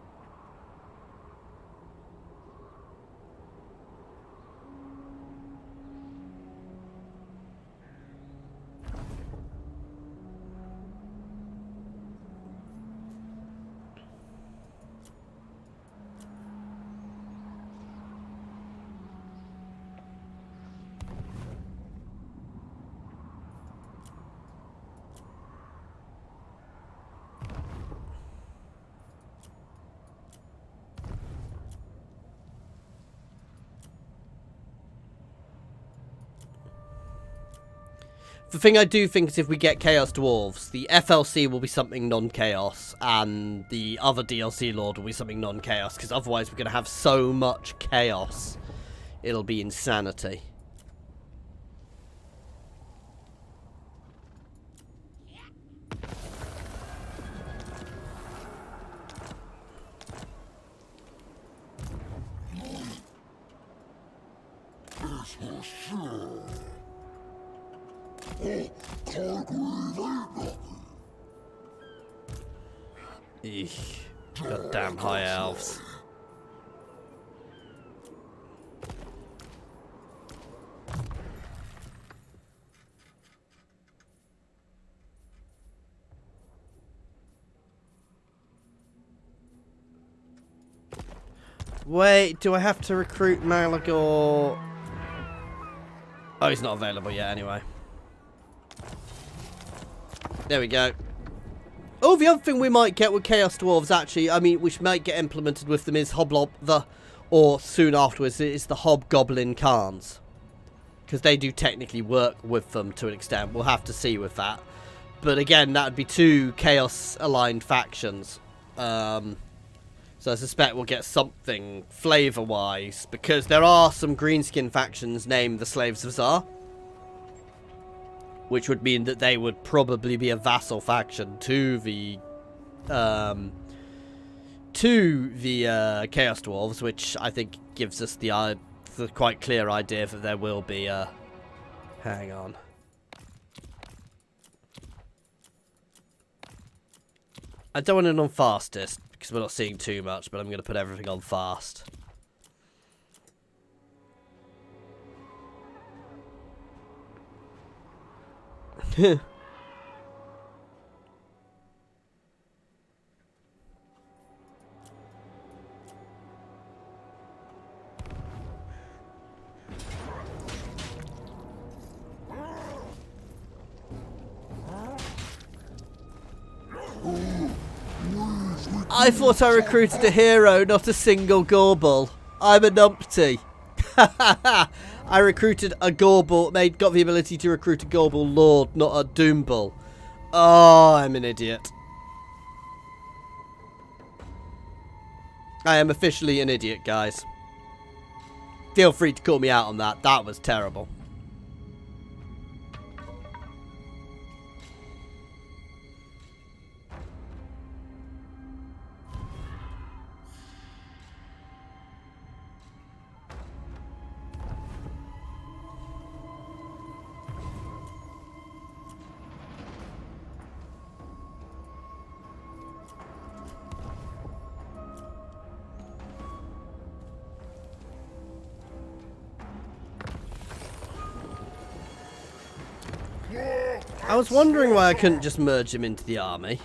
The thing I do think is if we get Chaos Dwarves, the FLC will be something non-chaos, and the other DLC Lord will be something non-chaos, because otherwise we're going to have so much chaos. It'll be insanity. Eesh. Goddamn high elves. Wait, do I have to recruit Malagor? Oh, he's not available yet anyway. There we go. Oh, the other thing we might get with Chaos Dwarves, actually, I mean, which might get implemented with them is or soon afterwards, is the Hobgoblin Khans. Because they do technically work with them to an extent. We'll have to see with that. But again, that would be 2 Chaos-aligned factions. So I suspect we'll get something flavour-wise. Because there are some greenskin factions named the Slaves of Tsar. Which would mean that they would probably be a vassal faction to the Chaos Dwarves, which I think gives us the quite clear idea that there will be a... Hang on. I don't want it on fastest because we're not seeing too much, but I'm going to put everything on fast. I thought I recruited a hero, not a single Gorble. I'm a numpty. I recruited a Gorble, got the ability to recruit a Gorble Lord, not a Doombull. Oh, I'm an idiot. I am officially an idiot, guys. Feel free to call me out on that. That was terrible. I was wondering why I couldn't just merge him into the army.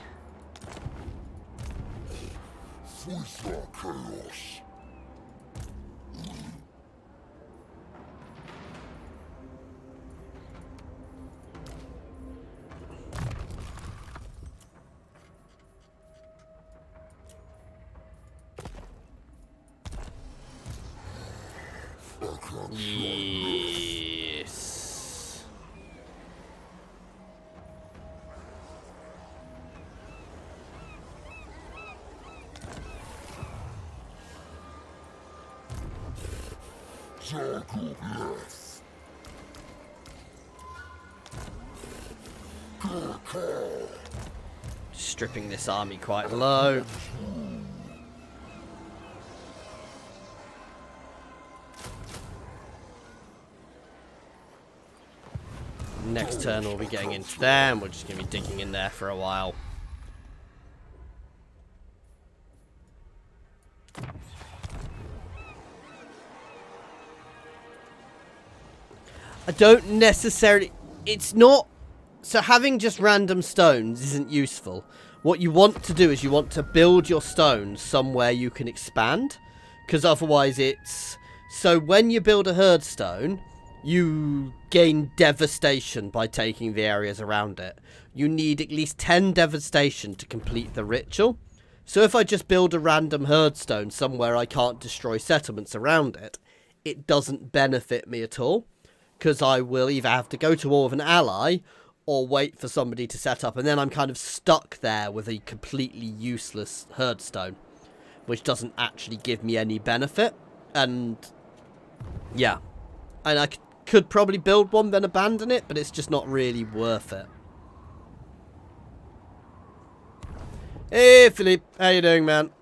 Chaos. Yes. Stripping this army quite low. Next turn we'll be getting into them. We're just going to be digging in there for a while. I don't necessarily... It's not... So having just random stones isn't useful. What you want to do is you want to build your stones somewhere you can expand. Because otherwise it's... So when you build a herd stone, you gain devastation by taking the areas around it. You need at least 10 devastation to complete the ritual. So if I just build a random herd stone somewhere I can't destroy settlements around it, it doesn't benefit me at all. Because I will either have to go to war with an ally or wait for somebody to set up. And then I'm kind of stuck there with a completely useless herd stone, which doesn't actually give me any benefit. And yeah, and I could probably build one then abandon it, but it's just not really worth it. Hey Philippe, how you doing, man?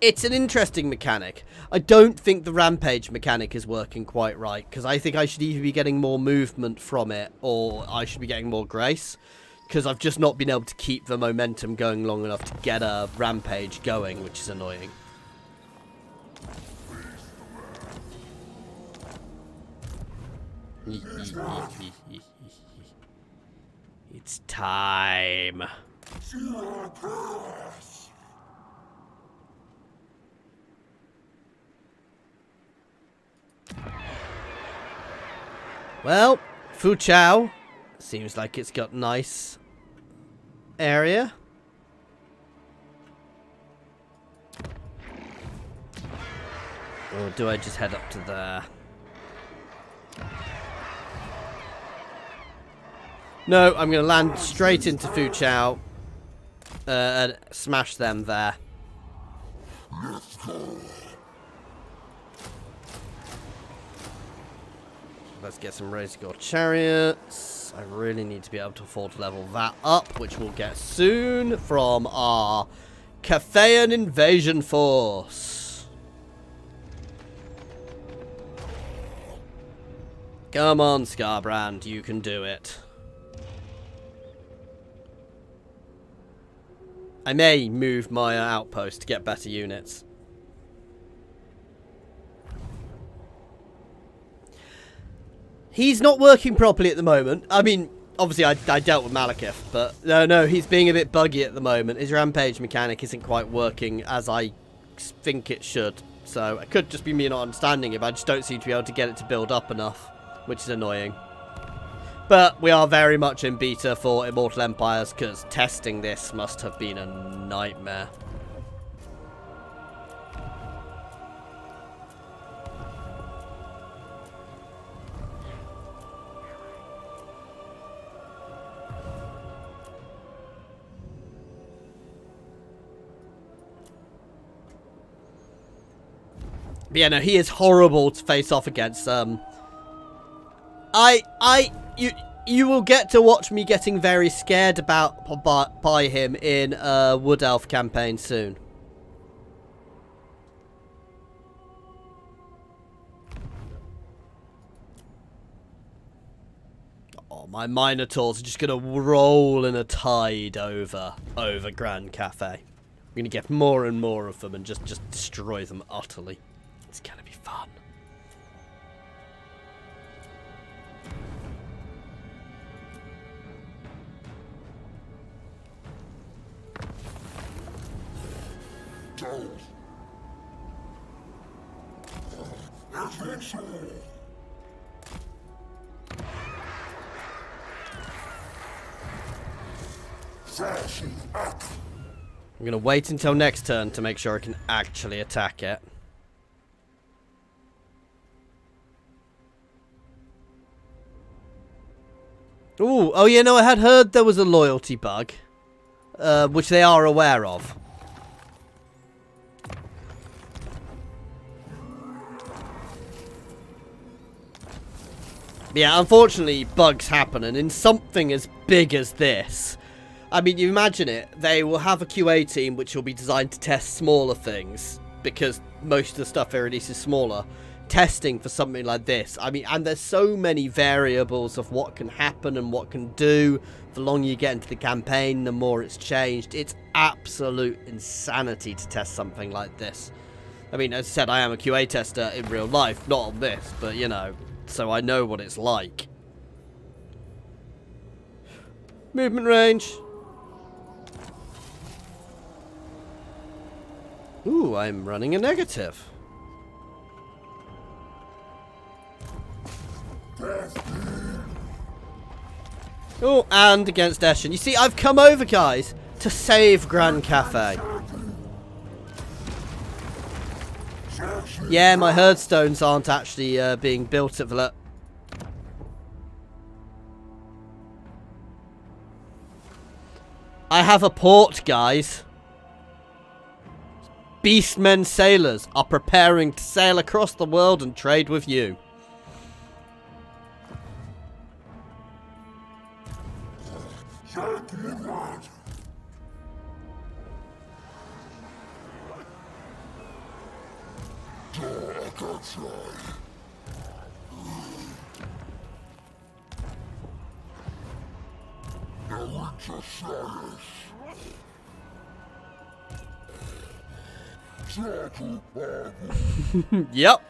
It's an interesting mechanic. I don't think the rampage mechanic is working quite right, because I think I should either be getting more movement from it or I should be getting more grace, because I've just not been able to keep the momentum going long enough to get a rampage going, which is annoying. It's time. Well, Fu Chao seems like it's got nice area. Or do I just head up to there? No, I'm going to land straight into Fu Chao and smash them there. Let's get some Razor Gore Chariots. I really need to be able to afford to level that up, which we'll get soon from our Cathayan Invasion Force. Come on, Scarbrand, you can do it. I may move my outpost to get better units. He's not working properly at the moment. I mean, obviously I dealt with Malekith, but no, he's being a bit buggy at the moment. His rampage mechanic isn't quite working as I think it should. So it could just be me not understanding it, but I just don't seem to be able to get it to build up enough, which is annoying. But we are very much in beta for Immortal Empires, because testing this must have been a nightmare. But yeah, no, he is horrible to face off against. You will get to watch me getting very scared by him in a Wood Elf campaign soon. Oh, my Minotaurs are just gonna roll in a tide over Grand Cafe. I'm gonna get more and more of them and just destroy them utterly. It's gonna be fun. I'm gonna wait until next turn to make sure I can actually attack it. Ooh, oh yeah, no, I had heard there was a loyalty bug, which they are aware of. Yeah, unfortunately, bugs happen, and in something as big as this, I mean, you imagine it, they will have a QA team which will be designed to test smaller things, because most of the stuff they release is smaller. Testing for something like this, I mean, and there's so many variables of what can happen and what can do. The longer you get into the campaign, the more it's changed. It's absolute insanity to test something like this. I mean, as I said, I am a QA tester in real life, not on this, but you know, so I know what it's like. Movement range. Ooh, I'm running a negative. Oh, and against Eshin. You see, I've come over, guys, to save Grand Cafe. Yeah, my herdstones aren't actually being built at the... I have a port, guys. Beastmen sailors are preparing to sail across the world and trade with you. Yep.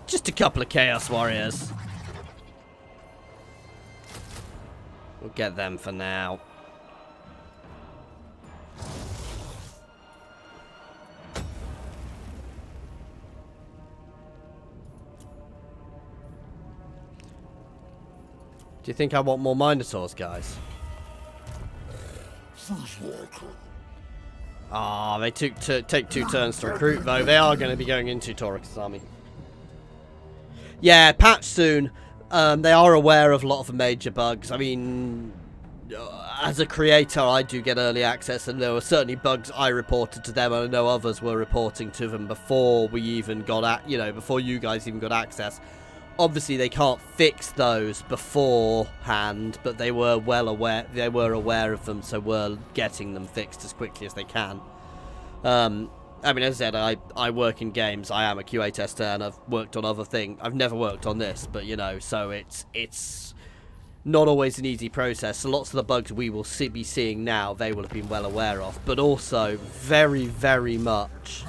Just a couple of Chaos Warriors. Get them for now. Do you think I want more Minotaurs, guys? Ah, they take 2 turns to recruit, though. They are going to be going into Taurox's army. Yeah, patch soon. They are aware of a lot of the major bugs. I mean, as a creator, I do get early access, and there were certainly bugs I reported to them, and I know others were reporting to them before we even got before you guys even got access. Obviously, they can't fix those beforehand, but they were well aware. They were aware of them, so we're getting them fixed as quickly as they can. I mean, as I said, I work in games. I am a QA tester, and I've worked on other things. I've never worked on this, but so it's not always an easy process. So lots of the bugs we will be seeing now, they will have been well aware of, but also very, very much,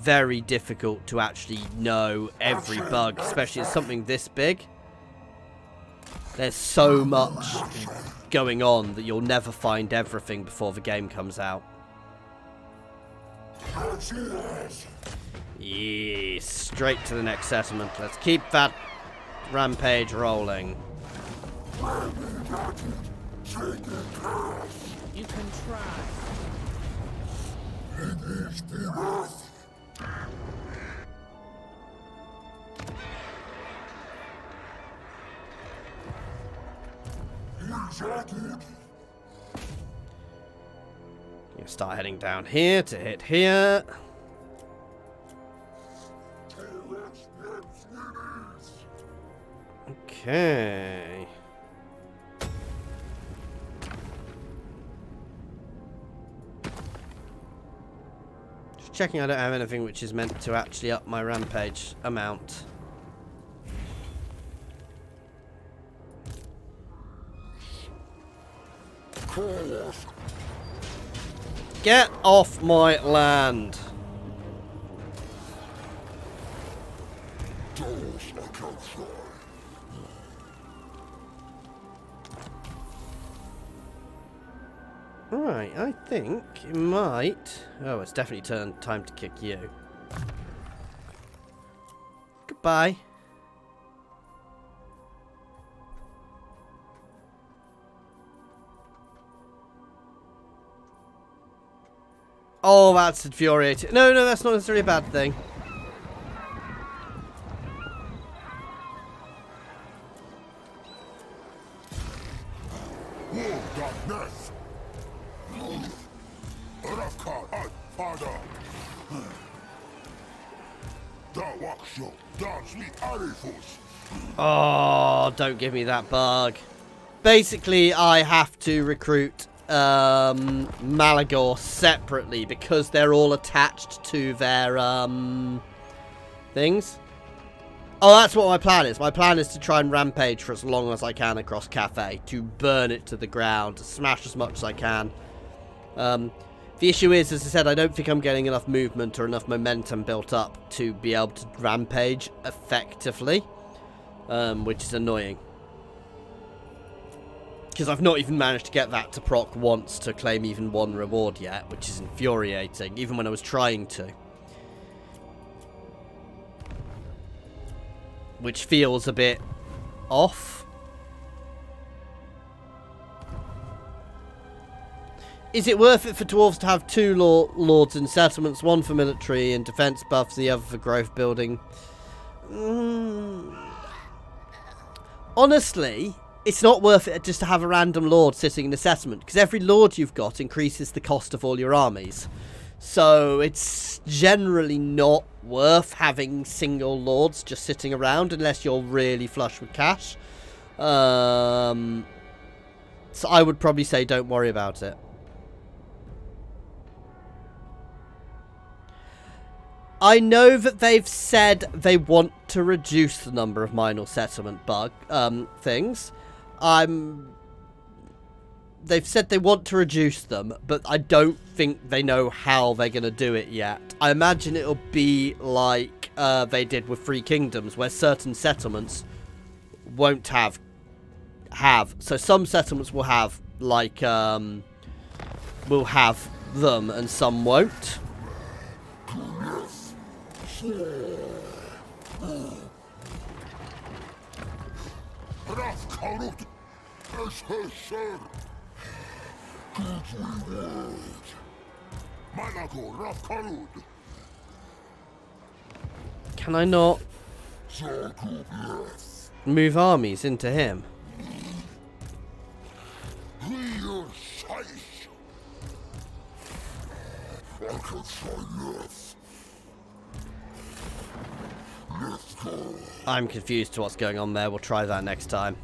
very difficult to actually know every bug, especially in something this big. There's so much going on that you'll never find everything before the game comes out. Yeah, straight to the next settlement. Let's keep that rampage rolling. You can try. You start heading down here to hit here. Okay. Just checking I don't have anything which is meant to actually up my rampage amount. Get off my land. Right, I think it might... Oh, it's definitely time to kick you. Goodbye. Oh, that's infuriating. No, that's not necessarily a bad thing. Oh, don't give me that bug. Basically, I have to recruit Malagor separately because they're all attached to their things. Oh, that's what my plan is. My plan is to try and rampage for as long as I can across Cathay, to burn it to the ground, to smash as much as I can. The issue is, as I said, I don't think I'm getting enough movement or enough momentum built up to be able to rampage effectively, which is annoying. Because I've not even managed to get that to proc once to claim even one reward yet, which is infuriating, even when I was trying to. Which feels a bit off. Is it worth it for dwarves to have 2 lords in settlements, one for military and defense buffs, the other for growth building? Honestly, it's not worth it just to have a random lord sitting in a settlement, because every lord you've got increases the cost of all your armies. So it's generally not worth having single lords just sitting around unless you're really flush with cash. So I would probably say don't worry about it. I know that they've said they want to reduce the number of minor settlement things. They've said they want to reduce them, but I don't think they know how they're going to do it yet. I imagine it'll be like they did with Free Kingdoms, where certain settlements won't have. So some settlements will have, like, will have them, and some won't. Can I not move armies into him? I'm confused to what's going on there. We'll try that next time.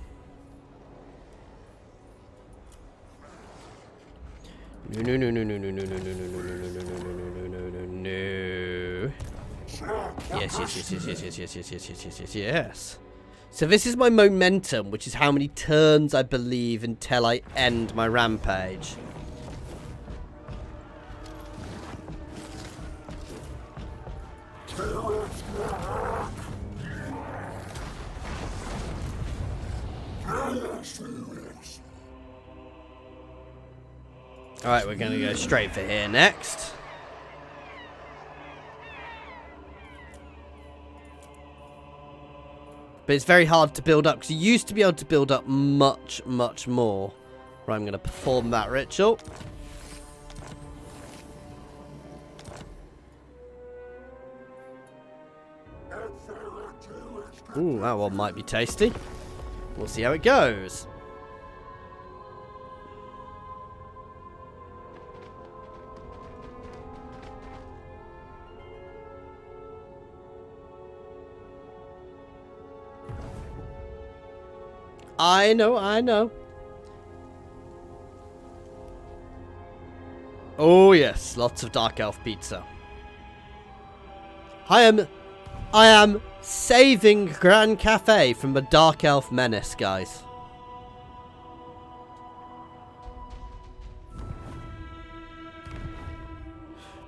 No, no, no, no, no, no, no, no, no, no, no, no, no, no, no, no, no. Yes, yes, yes, yes, yes, yes, yes, yes, yes, yes, yes, yes, yes. So this is my momentum, which is how many turns I believe until I end my rampage. Alright, we're going to go straight for here next. But it's very hard to build up, because you used to be able to build up much, much more. Right, I'm going to perform that ritual. Ooh, that one might be tasty. We'll see how it goes. I know, I know. Oh yes, lots of Dark Elf pizza. I am saving Grand Cafe from the Dark Elf menace, guys.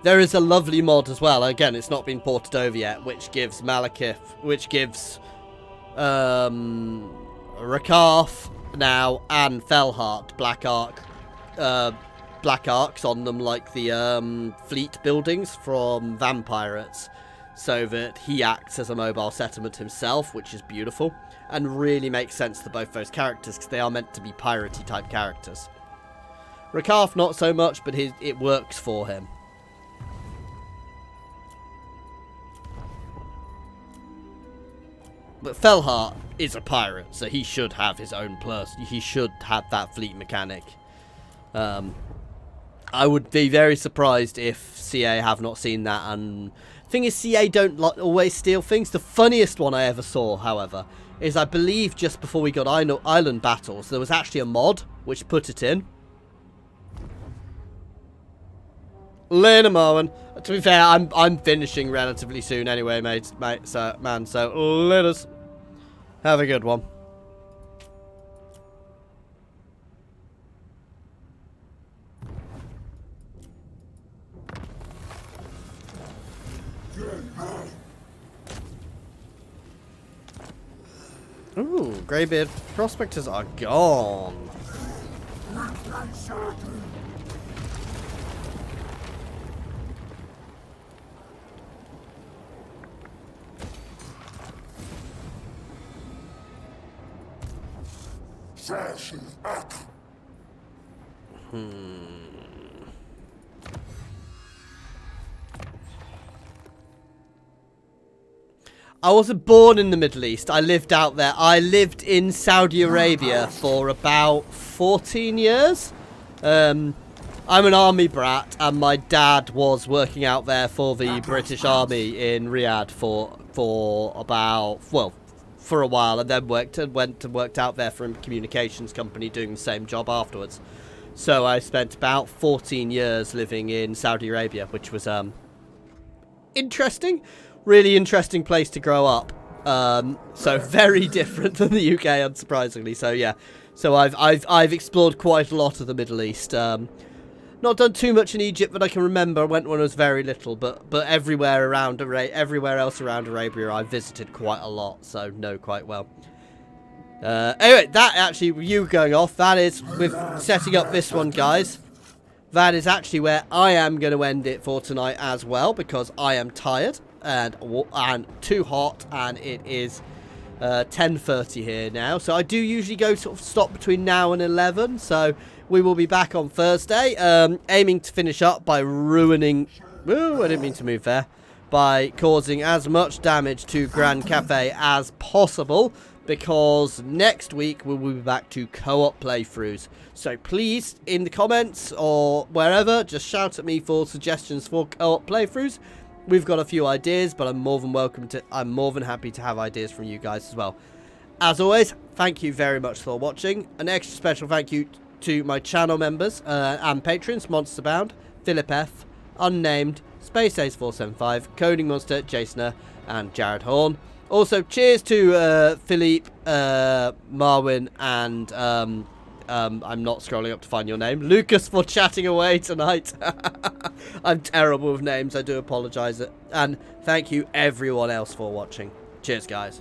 There is a lovely mod as well. Again, it's not been ported over yet, which gives Malekith, which gives Rakarth now and Felheart black arcs on them, like the fleet buildings from Vampirates, so that he acts as a mobile settlement himself, which is beautiful and really makes sense to both those characters, because they are meant to be piratey type characters. Rakarth not so much, but it works for him. But Felheart is a pirate, so he should have his own he should have that fleet mechanic. I would be very surprised if CA have not seen that. And the thing is, CA don't always steal things. The funniest one I ever saw, however, is I believe just before we got Island Battles, there was actually a mod which put it in. Lena Marwan. To be fair, I'm finishing relatively soon anyway, mate. So let us have a good one. Ooh, Greybeard prospectors are gone. I wasn't born in the Middle East. I lived out there. I lived in Saudi Arabia for about 14 years. I'm an army brat, and my dad was working out there for the British Army in Riyadh for a while, and then went and worked out there for a communications company doing the same job afterwards. So I spent about 14 years living in Saudi Arabia, which was interesting. Really interesting place to grow up. So very different than the UK, unsurprisingly. So yeah. So I've explored quite a lot of the Middle East. Not Not done too much in Egypt that I can remember. I went when I was very little, but everywhere around everywhere else around Arabia I visited quite a lot, so know quite well. Anyway, that actually, you going off, that is with setting up this one, guys. That is actually where I am going to end it for tonight as well, because I am tired and too hot, and it is 10:30 here now. So I do usually go sort of stop between now and 11. So we will be back on Thursday, aiming to finish up by ruining. Ooh, I didn't mean to move there. By causing as much damage to Grand Cafe as possible, because next week we will be back to co-op playthroughs. So please, in the comments or wherever, just shout at me for suggestions for co-op playthroughs. We've got a few ideas, but I'm more than happy to have ideas from you guys as well. As always, thank you very much for watching. An extra special thank you to my channel members and patrons: Monsterbound, Philip F, Unnamed, Space Ace 475, Coding Monster, Jasoner, and Jared Horn. Also, cheers to Philippe, Marwin, and I'm not scrolling up to find your name, Lucas, for chatting away tonight. I'm terrible with names, I do apologise. And thank you everyone else for watching. Cheers, guys.